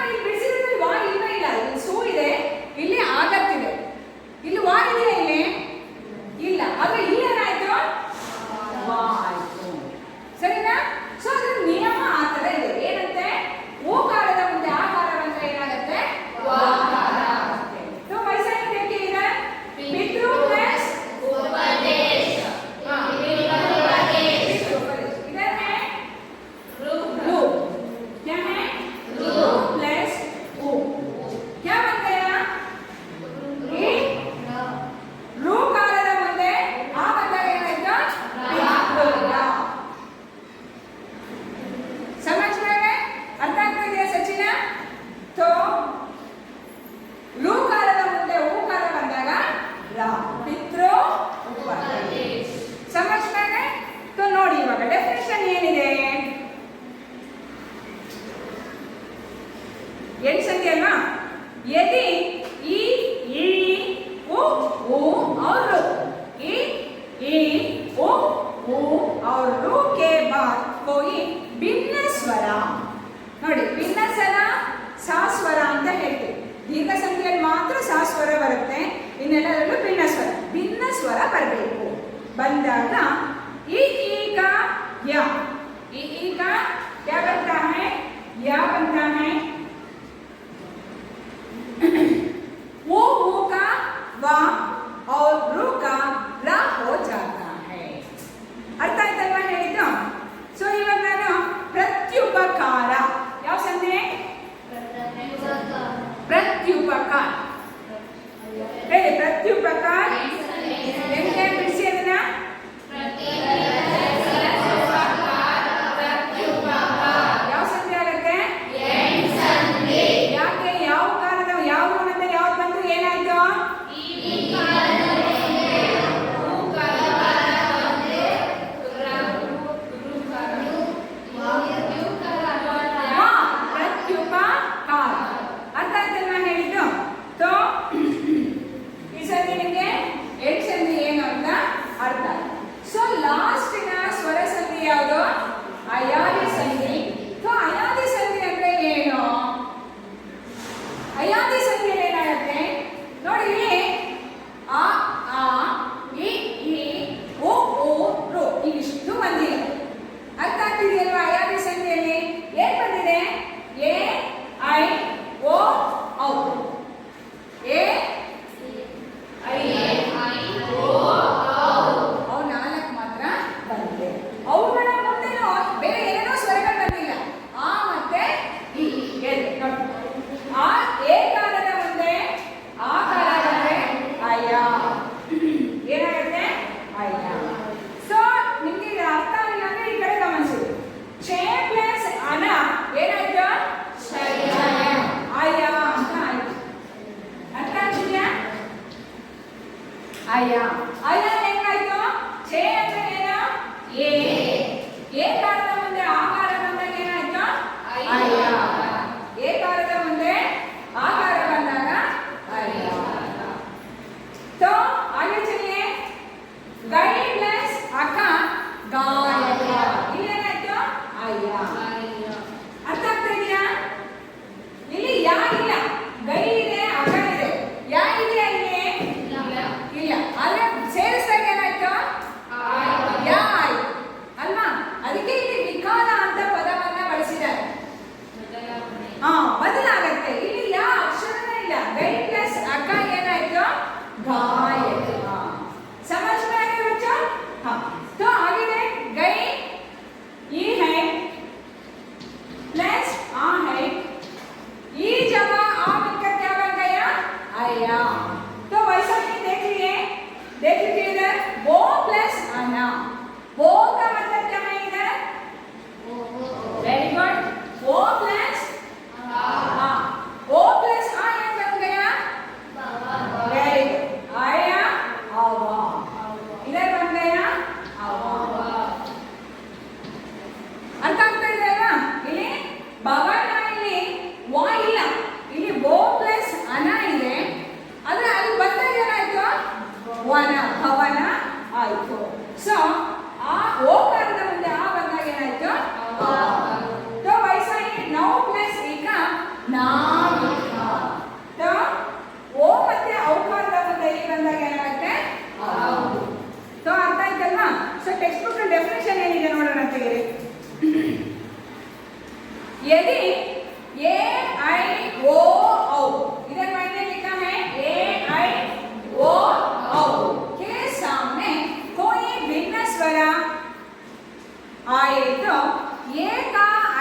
Speaker 1: ಇಲ್ಲಿ ಬಿಡಿಸಿದ್ರೆ ವಾ ಇಲ್ಲ ಇಲ್ಲ, ಇಲ್ಲಿ ಸೂ ಇದೆ, ಇಲ್ಲಿ ಆಗತ್ತಿದೆ, ಇಲ್ಲಿ ವಾ ಇದೆಯಾ ಇಲ್ಲಿ ಇಲ್ಲ, ಆದ್ರೆ ಇಲ್ಲಿ ಏನಾಯ್ತು ವಾ ಆಯ್ತು. ಸರಿನಾ? ಸೊ ಅದ್ರ ನಿಯಮ ಆ ತರ ಇದೆ. ಏನಂತೆ? ಓಕಾರದ ಮುಂದೆ ಆಕಾರ ಬಂದ್ರೆ ಏನಾಗುತ್ತೆ ವಾಕಾರ ಆಗುತ್ತೆ. ಸೊ ವೈಸಾಖಿ देखिएगा पितृ प्लस उपदेश, इधर है रूप, क्या है रूप प्लस उ, क्या बन गया रूप कालದ ಮುಂದೆ ಆ ಬಂದಾಗ ಏನಾಯ್ತು ರಾ. समझ में आया? अर्थ ಆಗ್ತಾ ಇದೆಯಾ ಸಚಿನ? तो ರೂ ಕಾಲದ ಮುಂದೆ ಊಕಾರ ಬಂದಾಗ ರಾ, ಪಿತೃ ಉಪದೇಶ. समझ में आया? तो ನೋಡಿ ಇವಾಗ ಡೆಫಿನಿಷನ್ ಏನಿದೆ? ಏನು ಸಂಧಿ ಅಲ್ವಾ? यदि ई ई उ और रू, ई उ और रू के बाद कोई भिन्न ಸ್ವರ, ನೋಡಿ ಭಿನ್ನ ಸ್ವರ ಸಾ ಸ್ವರ ಅಂತ ಹೇಳ್ತೀವಿ. ದೀರ್ಘ ಸಂಧಿಯಲ್ಲಿ ಮಾತ್ರ ಸಾ ಸ್ವರ ಬರುತ್ತೆ, ಇನ್ನೆಲ್ಲದರಲ್ಲೂ ಭಿನ್ನ ಸ್ವರ ಬರಬೇಕು. ಬಂದಾಗ ಈ का या, ई का क्या बनता है या बनता है, वो का वा और रू का रा हो जाता है. ಅರ್ಥ ಆಯ್ತಲ್ವಾ ಹೇಳಿದ್ದು? ಸೊ ಇವಾಗ ನಾನು ಪ್ರತ್ಯುಪಕಾರ, ಯಾವ ಸಂಧಿ? ಪ್ರತ್ಯುಪಕಾರ. ಹೇಳಿ ಪ್ರತ್ಯುಪಕಾರ. ಹೆಂಗೆ ಬಿಡಿಸಿ ಅದನ್ನ?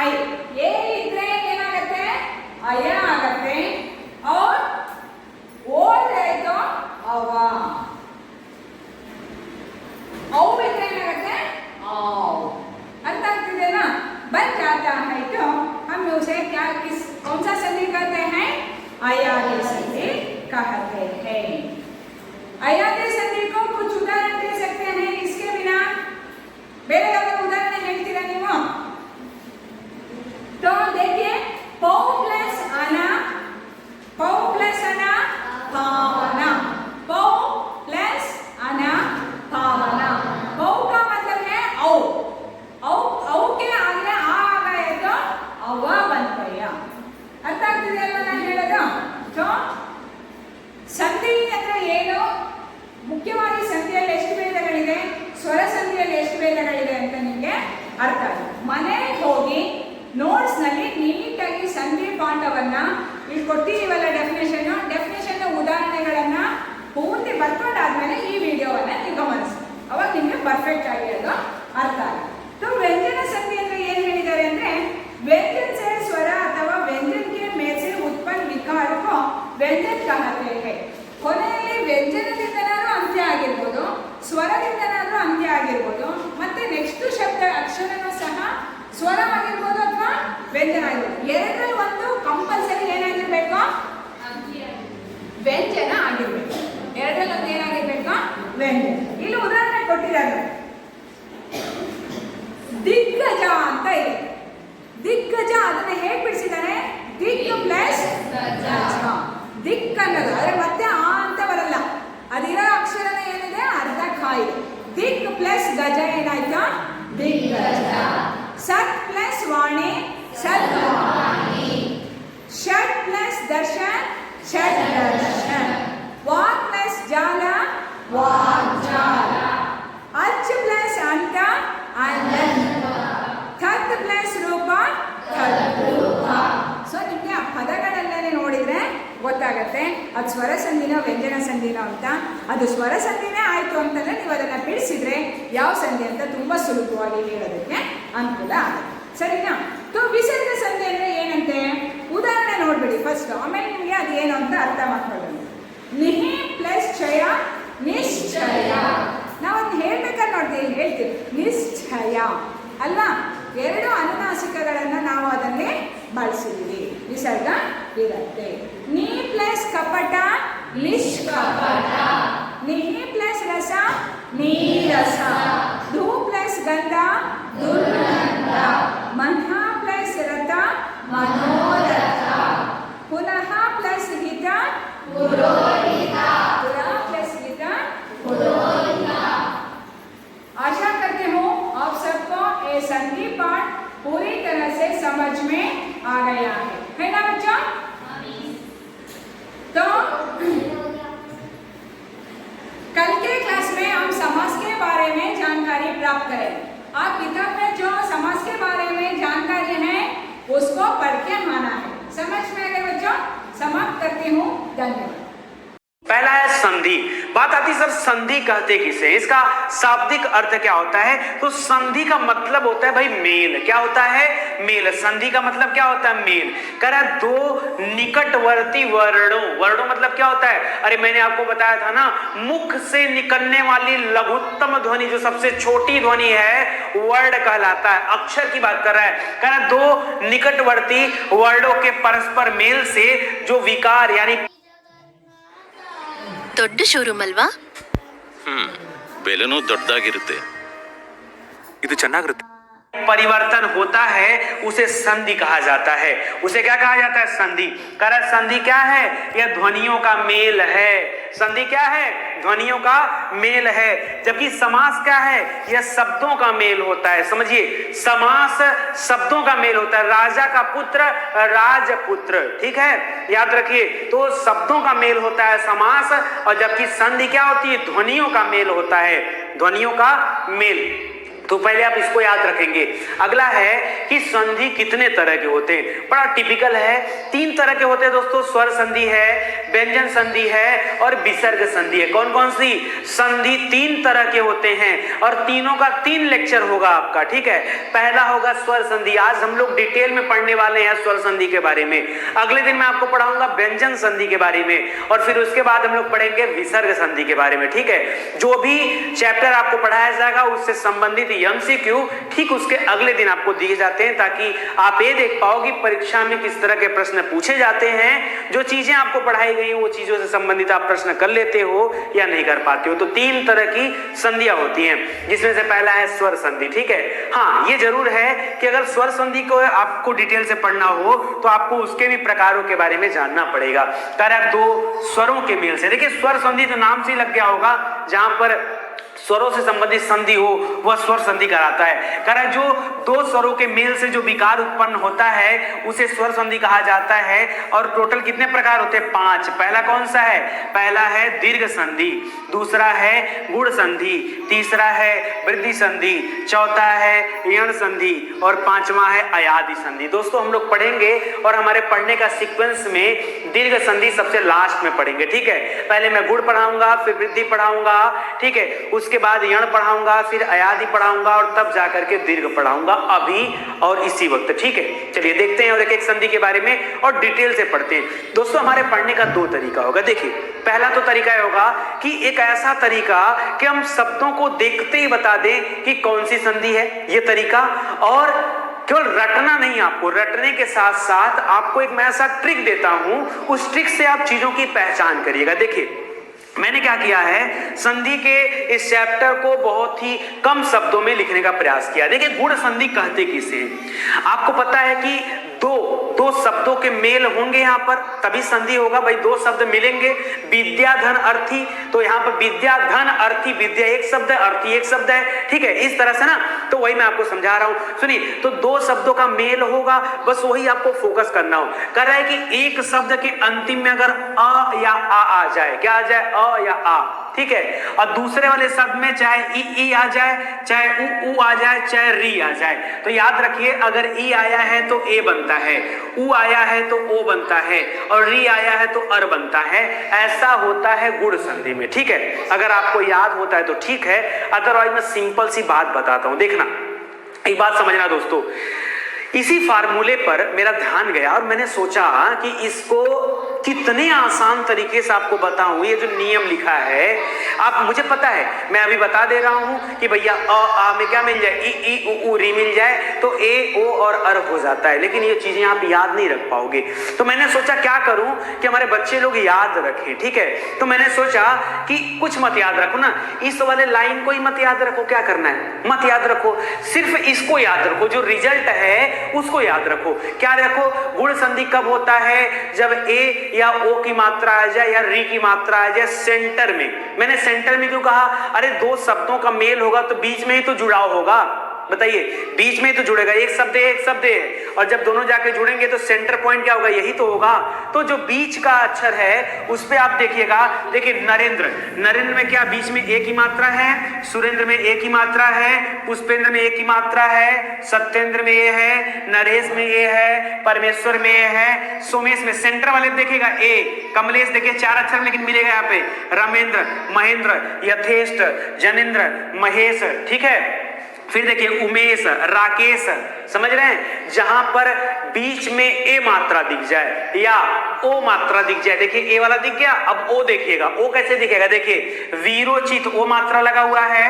Speaker 1: ಐ. ಎ ಇದ್ರೆ ಏನಾಗುತ್ತೆ? ಅಯ ಆಗತ್ತೆ. और ओ है तो अव. औ इधर ಏನಾಗುತ್ತೆ? आव. अर्थ ಆಗ್ತಿದೆ ना? बन जाता है तो हम उसे क्या किस कौन सा संधि कहते हैं? अयादि संधि कहते हैं. अयादि संधि को कुछ उदाहरण दे सकते हैं इसके बिना? ಬೇರೆ ಯಾವ್ದಾದ್ರು ಉದಾಹರಣೆ ಹೇಳ್ತೀರಾ ನೀವು? तो देखिए पौ प्लस अना, पौ प्लस अना भावना, पौ प्लस अना भावना. पौ का मतलब है औ. औ के आगे आ गए तो अव बन गया. ಅರ್ಥ ಆಗ್ತಿದೆ ಅಲ್ವಾ ನಾನು ಹೇಳೋದು? ಸೊ ಸಂಧಿ ಅಂದ್ರೆ ಏನು, ಮುಖ್ಯವಾಗಿ ಸಂಧಿಯಲ್ಲಿ ಎಷ್ಟು ಭೇದಗಳಿದೆ, ಸ್ವರ ಸಂಧಿಯಲ್ಲಿ ಎಷ್ಟು ಭೇದಗಳಿದೆ ಅಂತ ನಿಮಗೆ ಅರ್ಥ ಆಗಿದೆ. ಮನೆಗೆ ಹೋಗಿ ನೋಟ್ಸ್ ನಲ್ಲಿ ನೀಟಾಗಿ ಸಂಧಿ ಪಾಠವನ್ನ ಇಲ್ಲಿ ಕೊಟ್ಟಿದ್ದೀವಲ್ಲ, ಡೆಫಿನೇಷನ್ ಉದಾಹರಣೆಗಳನ್ನ ಪೂರ್ತಿ ಬರ್ಕೊಂಡಾದ್ಮೇಲೆ ಈ ವಿಡಿಯೋವನ್ನ ನೀವು ಗಮನಿಸಿ. ಅವಾಗ ನಿಮಗೆ ಪರ್ಫೆಕ್ಟ್ ಆಗಿ ಅದು ಅರ್ಥ ಆಗುತ್ತೆ. ವ್ಯಂಜನ ಸಂಧಿ ಅಂದ್ರೆ ಏನ್ ಹೇಳಿದ್ದಾರೆ ಅಂದ್ರೆ, व्यंजन से स्वर अथवा व्यंजन के में से उत्पन्न विकार को व्यंजन कहते हैं. ಕೊನೆಯಲ್ಲಿ ವ್ಯಂಜನದಿಂದನಾದ್ರೂ ಅಂತ್ಯ ಆಗಿರ್ಬೋದು, ಸ್ವರದಿಂದನಾದ್ರೂ ಅಂತ್ಯ ಆಗಿರ್ಬೋದು, ಮತ್ತೆ ನೆಕ್ಸ್ಟ್ ಶಬ್ದ ಅಕ್ಷರನೂ ಸಹ ಸ್ವರ ಆಗಿರ್ಬೋದು ಅಥವಾ ವ್ಯಂಜನ ಆಗಿರ್ಬೋದು. ಎರಡರಲ್ಲಿ ಒಂದು ಕಂಪಲ್ಸರಿ ಏನಾಗಿರ್ಬೇಕು? ವ್ಯಂಜನ ಆಗಿರ್ಬೇಕು. ಎರಡರಲ್ಲಿ ಒಂದು ಏನಾಗಿರ್ಬೇಕು? ವ್ಯಂಜನ. ಇಲ್ಲಿ ಉದಾಹರಣೆ ಕೊಟ್ಟಿದ್ದಾರೆ, ದಿಗ್ಗಜ ಅಂತ ಇದೆ. ದಿಗ್ಗಜ ಅದನ್ನ ಹೇಗೆ ಬಿಡಿಸಿದ್ದಾರೆ? ದಿಕ್ ಪ್ಲಸ್ ಗಜ. ದಿಕ್ ಅನ್ನೋದು ಆದ್ರೆ ಮತ್ತೆ ಆ ಅಂತ ಬರಲ್ಲ, ಅದಿರೋ ಅಕ್ಷರನ ಏನಿದೆ ಅರ್ಧ ಕಾಯಿ. ದಿಕ್ ಪ್ಲಸ್ ಗಜ ಏನಾಯ್ತು? ದಿಗ್ಗಜ. ಸತ್ ಪ್ಲಸ್ ವಾಣಿ ಸದ್ವಾಣಿ. ಷಟ್ ಪ್ಲಸ್ ದರ್ಶನ್ ಷಟ್ ದರ್ಶನ್. ವಾಕ್ ಪ್ಲಸ್ ಜಾಲ ವಾಗ್ಜಾಲ. ಅಚ್ ಪ್ಲಸ್ ಅಂತ ಅನಂತ. ಥತ್ ಪ್ಲಸ್ ರೂಪ ತದ್ರೂಪ. ಸೊ ನಿಮಗೆ ಆ ಪದಗಳನ್ನೇ ನೋಡಿದ್ರೆ ಗೊತ್ತಾಗತ್ತೆ ಅದು ಸ್ವರ ಸಂಧಿನೋ ವ್ಯಂಜನ ಸಂಧಿನೋ ಅಂತ. ಅದು ಸ್ವರ ಸಂಧಿನೇ ಆಯ್ತು ಅಂತಂದ್ರೆ ನೀವು ಅದನ್ನ ಬಿಡಿಸಿದ್ರೆ ಯಾವ ಸಂಧಿ ಅಂತ ತುಂಬಾ ಸುಲಭವಾಗಿ ಹೇಳೋದಕ್ಕೆ ಅನುಕೂಲ ಆಗುತ್ತೆ. ಸರಿನಾ? ವಿಸರ್ಗ ಸಂಧಿ ಅಂದ್ರೆ ಏನಂತೆ ಉದಾಹರಣೆ ನೋಡ್ಬಿಡಿ ಫಸ್ಟ್, ಆಮೇಲೆ ನಿಮಗೆ ಅದು ಏನು ಅಂತ ಅರ್ಥ ಮಾಡ್ಕೊಳ್ಳೋಣ. ನಿಹಿ ಪ್ಲಸ್ ಕ್ಷಯ ನಿಶ್ಚಯ. ನಾವು ಅದನ್ನ ಹೇಳ್ಬೇಕಾದ್ರೆ ನೋಡ್ತೀವಿ, ಹೇಳ್ತೀವಿ ನಿಶ್ಚಯ ಅಲ್ವಾ? ಎರಡು ಅನುನಾಸಿಕಗಳನ್ನ ನಾವು ಅದನ್ನೇ ಬಳಸಿದ್ದೀವಿ, ವಿಸರ್ಗ ಇರುತ್ತೆ. ನೀ ಪ್ಲಸ್ ಕಪಟ ನಿಷ್ಕಪಟ. ನಿಹಿ ಪ್ಲಸ್ ರಸ ನೀರಸ. ಧೂ ಪ್ಲಸ್ ಗಂಧ ದುರ್ಗಂಧ. ಮನ್ಹ ಪ್ಲಸ್ ರಥ ಮನೋರಥ. ಪುನಃ ಪ್ಲಸ್ ಹಿತ ಪುರೋಹಿತ. ಪುನಃ ಪ್ಲಸ್ ಹಿತ पुरोहित. आशा करते हूँ आप सबको ये संधि पाठ पूरी तरह से समझ में आ गया है ना बच्चों? तो कल के क्लास में हम समास के बारे में जानकारी प्राप्त करेंगे. आप किताब में जो समास के बारे में जानकारी है उसको पढ़ के आना है. समझ में आ गए बच्चों? समाप्त करती हूँ. धन्यवाद.
Speaker 2: पहला है संधि. बात आती सर संधि कहते किसे, इसका शाब्दिक अर्थ क्या होता है? तो संधि का मतलब होता है भाई मेल. क्या होता है? मेल. संधि का मतलब क्या होता है? मेल. कह रहा दो निकटवर्ती वर्णों. वर्णों मतलब क्या होता है? अरे मैंने आपको बताया था ना, मुख से निकलने वाली लघुत्तम ध्वनि जो सबसे छोटी ध्वनि है वर्ण कहलाता है. अक्षर की बात कर रहा है. कह रहा दो निकटवर्ती वर्णों के परस्पर मेल से जो विकार यानी
Speaker 3: ದೊಡ್ಡ ಶೋರೂಮ್ ಅಲ್ವಾ?
Speaker 4: ಬೆಲೆನೂ ದೊಡ್ಡದಾಗಿರುತ್ತೆ. ಇದು ಚೆನ್ನಾಗಿರುತ್ತೆ.
Speaker 2: परिवर्तन होता है उसे संधि कहा जाता है. उसे क्या कहा जाता है? संधि. कर संधि क्या है? यह ध्वनियों का मेल है. संधि क्या है? ध्वनियों का मेल है. जबकि समास क्या है? यह शब्दों का मेल होता है. समझिए, समास शब्दों का मेल होता है. राजा का पुत्र राजपुत्र, ठीक है, याद रखिए. तो शब्दों का मेल होता है समास, और जबकि संधि क्या होती है? ध्वनियों का मेल होता है. ध्वनियों का मेल. तो पहले आप इसको याद रखेंगे. अगला है कि संधि कितने तरह के होते हैं। बड़ा टिपिकल है, 3 तरह के होते हैं दोस्तों, स्वर संधि है, व्यंजन संधि है और विसर्ग संधि है। कौन कौन सी संधि 3 तरह के होते हैं और तीनों का 3 लेक्चर होगा आपका, ठीक है। पहला होगा स्वर संधि, आज हम लोग डिटेल में पढ़ने वाले हैं स्वर संधि के बारे में। अगले दिन मैं आपको पढ़ाऊंगा व्यंजन संधि के बारे में और फिर उसके बाद हम लोग पढ़ेंगे विसर्ग संधि के बारे में, ठीक है। जो भी चैप्टर आपको पढ़ाया जाएगा उससे संबंधित एमसीक्यू ठीक उसके अगले दिन आपको दिए जाते हैं, ताकि आप ये देख पाओ कि परीक्षा में किस तरह के प्रश्न पूछे जाते हैं। जो चीजें आपको पढ़ाई गई वो चीजों से संबंधित आप प्रश्न कर लेते हो या नहीं कर पाते हो। तो 3 तरह की संधियां होती हैं, जिसमें से पहला है स्वर संधि, ठीक है। हाँ, ये जरूर है कि अगर स्वर संधि को आपको डिटेल से पढ़ना हो तो आपको उसके भी प्रकारों के बारे में जानना पड़ेगा। कह रहा है 2 स्वरों के मेल से। देखिए स्वर संधि तो नाम से ही लग गया होगा, जहां पर स्वरों से संबंधित संधि हो वह स्वर संधि कहलाता है। कह रहा है जो 2 स्वरों के मेल से जो विकार उत्पन्न होता है उसे स्वर संधि कहा जाता है। और टोटल कितने प्रकार होते हैं? 5। पहला कौन सा है? पहला है दीर्घ संधि, दूसरा है गुण संधि, तीसरा है वृद्धि संधि, चौथा है यण संधि और 5वां है अयादि संधि। दोस्तों हम लोग पढ़ेंगे और हमारे पढ़ने का सीक्वेंस में दीर्घ संधि सबसे लास्ट में पढ़ेंगे, ठीक है। पहले मैं गुण पढ़ाऊंगा, फिर वृद्धि पढ़ाऊंगा, ठीक है, उसके बाद यण पढ़ाऊंगा, फिर अयादि पढ़ाऊंगा और तब जाकर के दीर्घ पढ़ाऊंगा, अभी और इसी वक्त, ठीक है। चलिए देखते हैं और एक एक संधि के बारे में और डिटेल से पढ़ते हैं। दोस्तों हमारे पढ़ने का 2 तरीका होगा। देखिए पहला तो तरीका होगा कि एक ऐसा तरीका कि हम शब्दों को देखते ही बता दें कि कौन सी संधि है, ये तरीका। और केवल रटना नहीं, आपको रटने के साथ साथ आपको एक मैं ऐसा ट्रिक देता हूं, उस ट्रिक से आप चीजों की पहचान करिएगा। देखिए मैंने क्या किया है, संधि के इस चैप्टर को बहुत ही कम शब्दों में लिखने का प्रयास किया। देखिए गुण संधि कहते किसे? आपको पता है कि दो शब्दों के मेल होंगे, यहां पर तभी संधि होगा। भाई 2 शब्द मिलेंगे, विद्या धन अर्थी, तो यहां पर विद्या धन अर्थी, विद्या एक शब्द है, अर्थी एक शब्द है, ठीक है, इस तरह से ना। तो वही मैं आपको समझा रहा हूं, सुनिए। तो 2 शब्दों का मेल होगा, बस वही आपको फोकस करना हो। कर रहा है कि एक शब्द के अंतिम में अगर अ या आ जाए, क्या आ जाए? अ या आ, ठीक है। और दूसरे वाले शब्द में चाहे ई आ जाए, चाहे उ आ जाए, चाहे री आ जाए, तो याद रखिए अगर ई आया है तो ए बनता है, उ आया है तो ओ बनता है और री आया है तो अर बनता है। ऐसा होता है गुण संधि में, ठीक है। अगर आपको याद होता है तो ठीक है, अदरवाइज मैं सिंपल सी बात बताता हूं। देखना, एक बात समझना दोस्तों, इसी फार्मूले पर मेरा ध्यान गया और मैंने सोचा कि इसको कितने आसान तरीके से आपको बताऊं। ये जो नियम लिखा है, आप मुझे पता है, मैं अभी बता दे रहा हूं कि भैया अ आ में क्या मिल जाए, ई उ री मिल जाए तो ए ओ और अर हो जाता है, लेकिन ये चीजें आप याद नहीं रख पाओगे। तो मैंने सोचा क्या करूं कि हमारे बच्चे लोग याद रखें, ठीक है। तो मैंने सोचा कि कुछ मत याद रखो ना, इस वाले लाइन को ही मत याद रखो, क्या करना है मत याद रखो, सिर्फ इसको याद रखो, जो रिजल्ट है उसको याद रखो। क्या रखो? गुण संधि कब होता है? जब ए या ओ की मात्रा आ जाए या री की मात्रा आ जाए सेंटर में। मैंने सेंटर में क्यों कहा? अरे 2 शब्दों का मेल होगा तो बीच में ही तो जुड़ाव होगा, बताइए, बीच में ही तो जुड़ेगा, एक शब्द है और जब दोनों जाके जुड़ेंगे तो सेंटर पॉइंट क्या होगा? यही तो होगा। तो जो बीच का अक्षर है उस पे आप देखिएगा, देखिए नरेंद्र, नरेंद्र में क्या बीच में ए की मात्रा है, सुरेंद्र में ए की मात्रा है, पुष्पेंद्र में ए की मात्रा है, सत्येंद्र में ए है, नरेश में ए है, परमेश्वर में ए है, सोमेश में, सेंटर वाले देखिएगा ए, कमलेश देखिए 4 अक्षर लेकिन मिलेगा यहाँ पे, रामेंद्र, महेंद्र, यथेष्ट, जनेंद्र, महेश, ठीक है। फिर देखिए उमेश, राकेश, समझ रहे हैं? जहां पर बीच में ए मात्रा दिख जाए या ओ मात्रा दिख जाए, देखिए ए वाला दिख गया, अब ओ देखिएगा, ओ कैसे दिखेगा? देखिए वीरोचित ओ मात्रा लगा हुआ है,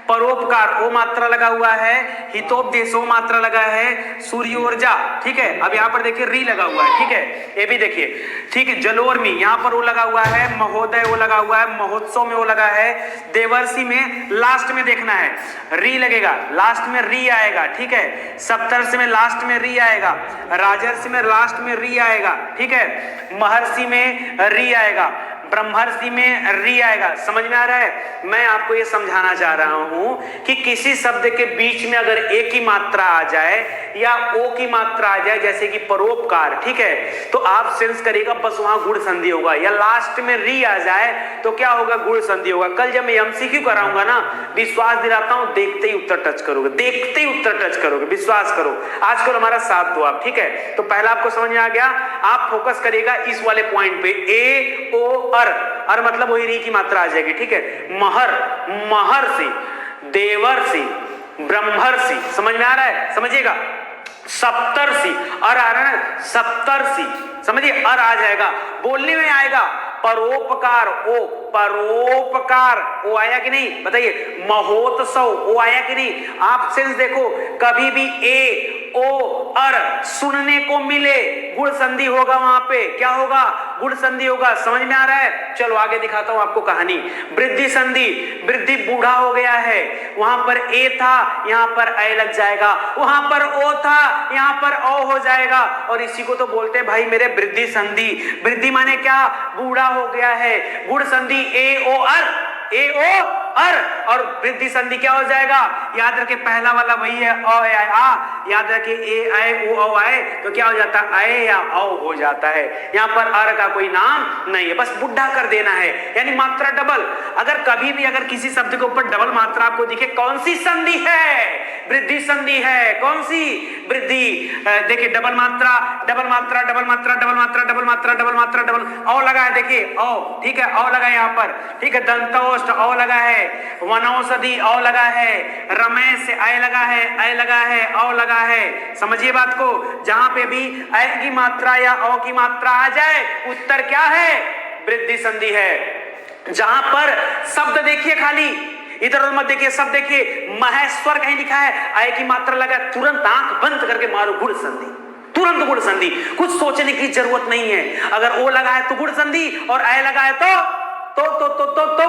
Speaker 2: परोपकार ओ मात्रा लगा हुआ है, हितोपदेश ओ मात्रा लगा है, सूर्योर्जा, ठीक है। अब यहाँ पर देखिए री लगा हुआ है, ठीक है, ये भी देखिए, ठीक है। जलोर्मी यहाँ पर ओ लगा हुआ है, महोदय ओ लगा हुआ है, महोत्सव में ओ लगा है, देवर्षि में लास्ट में देखना है री लगेगा, लास्ट में री आएगा, ठीक है। सप्तर्षि में लास्ट में री आएगा, राजर्षि में लास्ट में री आएगा, ठीक है। महर्षि में री आएगा, ब्रह्मर्षि में री आएगा। समझ में आ रहा है? मैं आपको ये समझाना चाह रहा हूं कि किसी शब्द के बीच में अगर एक ही मात्रा आ जाए या ओ की मात्रा आ जाए, जैसे कि परोपकार, ठीक है, तो आप सेंस करेगा बस वहां गुण संधि होगा, या लास्ट में री आ जाए तो क्या होगा, गुण संधि होगा। कल जब मैं एमसीक्यू कराऊंगा ना, विश्वास दिलाता हूं, देखते ही उत्तर टच करोगे, देखते ही उत्तर टच करोगे, विश्वास करो। आजकल हमारा साथ दो आप, ठीक है। तो पहला आपको समझ में आ गया, आप फोकस करिएगा इस वाले पॉइंट पे, ए ओ अर मतलब वही री की मात्रा आ जाएगी, ठीक है। महर, महर्षि, देवर्षि, ब्रह्मर्षि, समझ में आ रहा है, समझिएगा। सप्तर्षि, अर आ रहा है ना, सप्तर्षि, समझिए, अर आ जाएगा, बोलने में आएगा। परोपकार, ओ, परोपकार, ओ आया कि नहीं, बताइए। महोत्सव, ओ आया कि नहीं। आप सेंस देखो, कभी भी ए ओ अर सुनने को मिले, गुण संधि होगा, वहां पे क्या होगा, गुण संधि होगा। समझ में आ रहा है। चलो आगे दिखाता हूं आपको कहानी। वृद्धि संधि, वृद्धि बूढ़ा हो गया है, वहां पर ए था, यहां पर ए लग जाएगा, वहां पर ओ था, यहां पर ओ हो जाएगा, और इसी को तो बोलते हैं भाई मेरे वृद्धि संधि। वृद्धि माने क्या, बूढ़ा हो गया है। गुण संधि ए ओ अर, ए ओ अर, और वृद्धि संधि क्या हो जाएगा, याद रखे पहला वाला वही है, अ आ, याद रखे ए आए ओ आए तो क्या हो जाता है, आए या औ हो जाता है। यहां पर अर का कोई नाम नहीं है, बस बुढ़ा कर देना है, यानी मात्रा डबल। अगर कभी भी अगर किसी शब्द के ऊपर डबल मात्रा आपको दिखे, कौन सी संधि है, वृद्धि संधि है। कौन सी, वृद्धि। देखिए डबल मात्रा, डबल मात्रा, डबल मात्रा, डबल मात्रा, डबल मात्रा, डबल मात्रा, डबल औ लगा है, देखिए औ, ठीक है, औ लगा है यहां पर, ठीक है। दंतोष्ठ औ लगा है, वनौषधि औ लगा है, रमेश से आय लगा है, आय लगा है, औ लगा है। समझिए बात को, जहां पे भी आय की मात्रा या औ की मात्रा आ जाए, उत्तर क्या है, वृद्धि संधि है। जहां पर शब्द देखिए, खाली इधर उधर मत देखिए, सब देखिए, महेश्वर कहीं लिखा है, आय की मात्रा लगा, तुरंत आंख बंद करके मारो गुण संधि, तुरंत गुण संधि, कुछ सोचने की जरूरत नहीं है। अगर ओ लगा है तो गुण संधि, और आय लगा है तो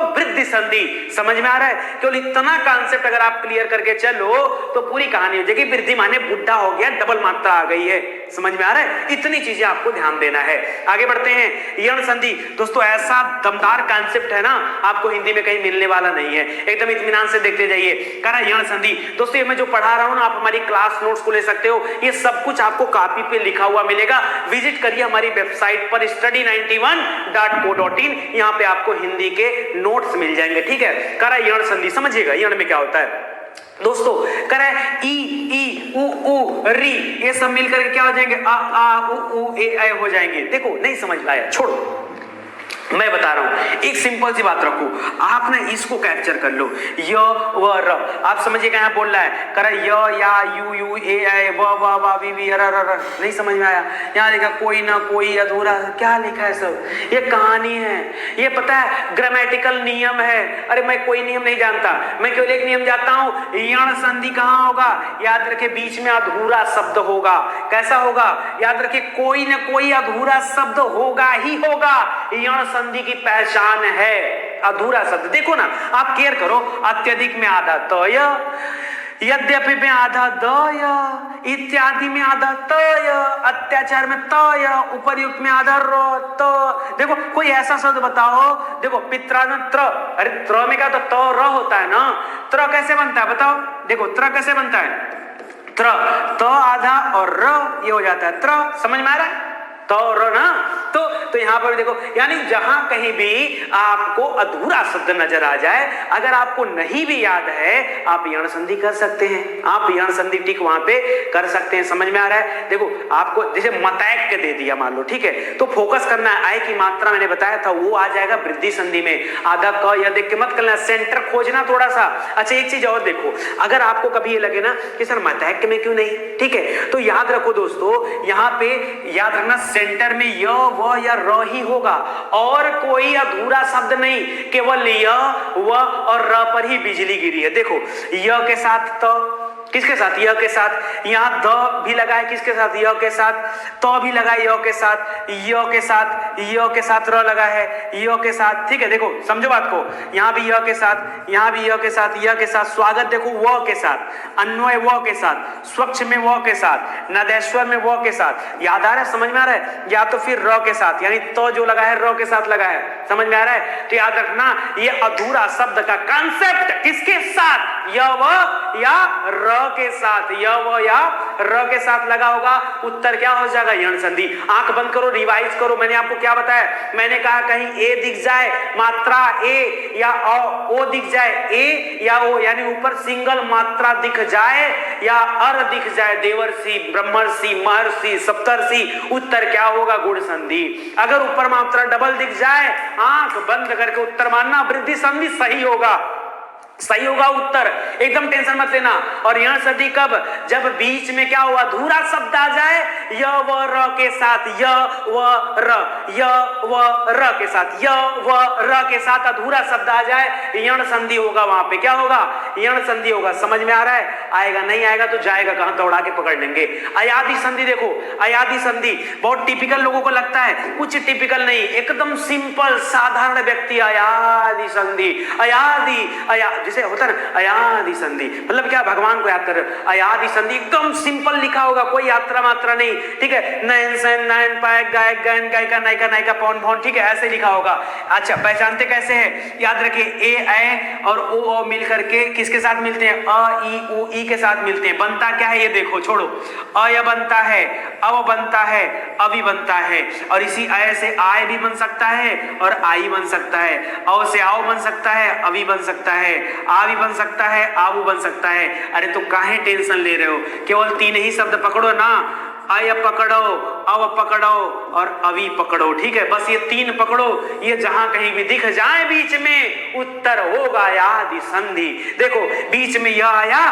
Speaker 2: वृद्धि संधि। समझ में आ रहा है। केवल इतना कॉन्सेप्ट अगर आप क्लियर करके चलो तो पूरी कहानी हो जाएगी। वृद्धि माने बुढ़ा हो गया, डबल मात्रा आ गई है। समझ में आ रहा है। इतनी चीजें आपको ध्यान देना है। आगे बढ़ते हैं। यण संधि दोस्तों ऐसा दमदार कॉन्सेप्ट है ना, आपको हिंदी में कहीं मिलने वाला नहीं है। एकदम इत्मीनान से देखते जाइए। कह रहा यण संधि दोस्तों, ये मैं जो पढ़ा रहा हूं ना, आप हमारी क्लास नोट्स को ले सकते हो। ये सब कुछ आपको कॉपी पे लिखा हुआ मिलेगा। विजिट करिए हमारी वेबसाइट पर study91.co.in। यहाँ पे आपको हिंदी के नोट्स मिल जाएंगे, ठीक है। कह रहा यण संधि, समझिएगा यण में क्या होता है दोस्तों। कह रहा है ई ई उ उ री, ये सब मिलकर के क्या हो जाएंगे, आ आ उ ए ऐ हो जाएंगे। देखो नहीं समझ में आया, छोड़ो, मैं बता रहा हूं। एक सिंपल सी बात रखो, आप ना इसको कैप्चर कर लो, य व र। आप समझिए कहां बोल रहा है। कह रहा य या यू यू ए ऐ व व व वी वी र र। नहीं समझ में आया। यहां लिखा कोई ना कोई, अधूरा, क्या लिखा है सब, ये कहानी है। ये पता है ग्रामेटिकल नियम है। अरे मैं कोई नियम नहीं जानता, मैं केवल एक नियम जानता हूं। यण संधि कहां होगा, याद रखे बीच में अधूरा शब्द होगा। कैसा होगा, याद रखे कोई ना कोई अधूरा शब्द होगा ही होगा। यण संधि की पहचान है अधूरा शब्द। देखो ना, आप केयर करो, अत्यधिक में आधा तय, यद्यपि में आधा दय, इत्यादि में आधा तय, अत्याचार में तय, उपर्युक्त में आधा र त। देखो कोई ऐसा शब्द बताओ, देखो पित्रा में त्र, अरे त्र में क्या, तो त र होता है ना। त्र कैसे बनता है बताओ, देखो त्र कैसे बनता है, त्र, त आधा और र ये हो जाता है त्र। समझ में आ रहा है, तो र ना। तो यहां पर देखो, यानी जहां कहीं भी आपको अधूरा शब्द नजर आ जाए, अगर आपको नहीं भी याद है, आप यण संधि कर सकते हैं। आप यण संधि टिक वहां पे कर सकते हैं। समझ में आ रहा है। देखो आपको जैसे मतैक के दे दिया मान लो, ठीक है, तो फोकस करना है आय की मात्रा, मैंने बताया था वो आ जाएगा वृद्धि संधि में। आधा क या देख के मत करना, सेंटर खोजना थोड़ा सा। अच्छा एक चीज और देखो, अगर आपको कभी ये लगे ना कि सर मतैक में क्यों नहीं, ठीक है, तो याद रखो दोस्तों, यहाँ पे याद रखना सेंटर में य व या र ही होगा, और कोई अधूरा शब्द नहीं, केवल य व और र पर ही बिजली गिरी है। देखो य के साथ त, किसके साथ, य के साथ, यहाँ द भी लगा है, किसके साथ, य के साथ, तो भी लगा है य के साथ, य के साथ, य के साथ र लगा है, य के साथ, ठीक है। देखो समझो बात को, यहाँ भी य के साथ, यहाँ भी य के साथ, य के साथ, स्वागत देखो व के साथ, अन्वय व के साथ, स्वच्छ में व के साथ, नदेश्वर में व के साथ। याद आ रहा है, समझ में आ रहा है। या तो फिर र के साथ, यानी तो जो लगा है र के साथ लगा है। समझ में आ रहा है। तो याद रखना ये अधूरा शब्द का कांसेप्ट किसके साथ, य व या र के साथ, य व या र के साथ लगा होगा, उत्तर क्या हो जाएगा, यण संधि। आंख बंद करो, रिवाइज करो, मैंने आपको क्या बताया, मैंने कहा कहीं ए दिख जाए, मात्रा ए या ओ दिख जाए, ए या ओ यानी ऊपर सिंगल मात्रा दिख जाए या अर दिख जाए, देवर्षि, ब्रह्मर्षि, महर्षि, सप्तर्षि, उत्तर क्या होगा, गुण संधि। अगर ऊपर मात्रा डबल दिख जाए, आंख बंद करके उत्तर मानना, वृद्धि संधि सही होगा, सही होगा उत्तर, एकदम टेंशन मत लेना। और यण संधि कब, जब बीच में क्या हुआ, अधूरा शब्द आ जाए, य व र के साथ, य व र के साथ, य व र के साथ अधूरा शब्द आ जाए, यण संधि होगा, वहां पे क्या होगा, यण संधि होगा। समझ में आ रहा है, आएगा नहीं आएगा तो जाएगा कहां, दौड़ा के पकड़ लेंगे। अयादि संधि देखो, अयादि संधि बहुत टिपिकल लोगों को लगता है, कुछ टिपिकल नहीं, एकदम सिंपल साधारण व्यक्ति, अयादि संधि, अयादि जैसे होता है ना, अयादि संधि मतलब क्या, भगवान को याद कर, अयादि संधि एकदम सिंपल लिखा होगा, कोई यात्रा मात्रा नहीं, ठीक है, नयन सैन नयन पायक गायक गायन गायिका नायिका नायिका पौन भौन, ठीक है, ऐसे लिखा होगा। अच्छा, पहचानते कैसे है, याद रखिए, ए और ओ मिल करके किसके साथ मिलते हैं, अ ई उ ई के साथ मिलते हैं, बनता क्या है ये देखो, छोड़ो, अय बनता है, अव बनता है, अवि बनता है, और इसी अय से आय भी बन सकता है और आई बन सकता है, अव से आओ बन सकता है, अवि बन सकता है, आ भी बन सकता है, आबू बन सकता है। अरे तो काहे टेंशन ले रहे हो, केवल 3 ही शब्द पकड़ो ना, अय पकड़ो, अव पकड़ो और अवि पकड़ो, ठीक है, बस ये 3 पकड़ो, ये जहां कहीं भी दिख जाए बीच में, उत्तर होगा अयादि संधि। देखो बीच में यह आया,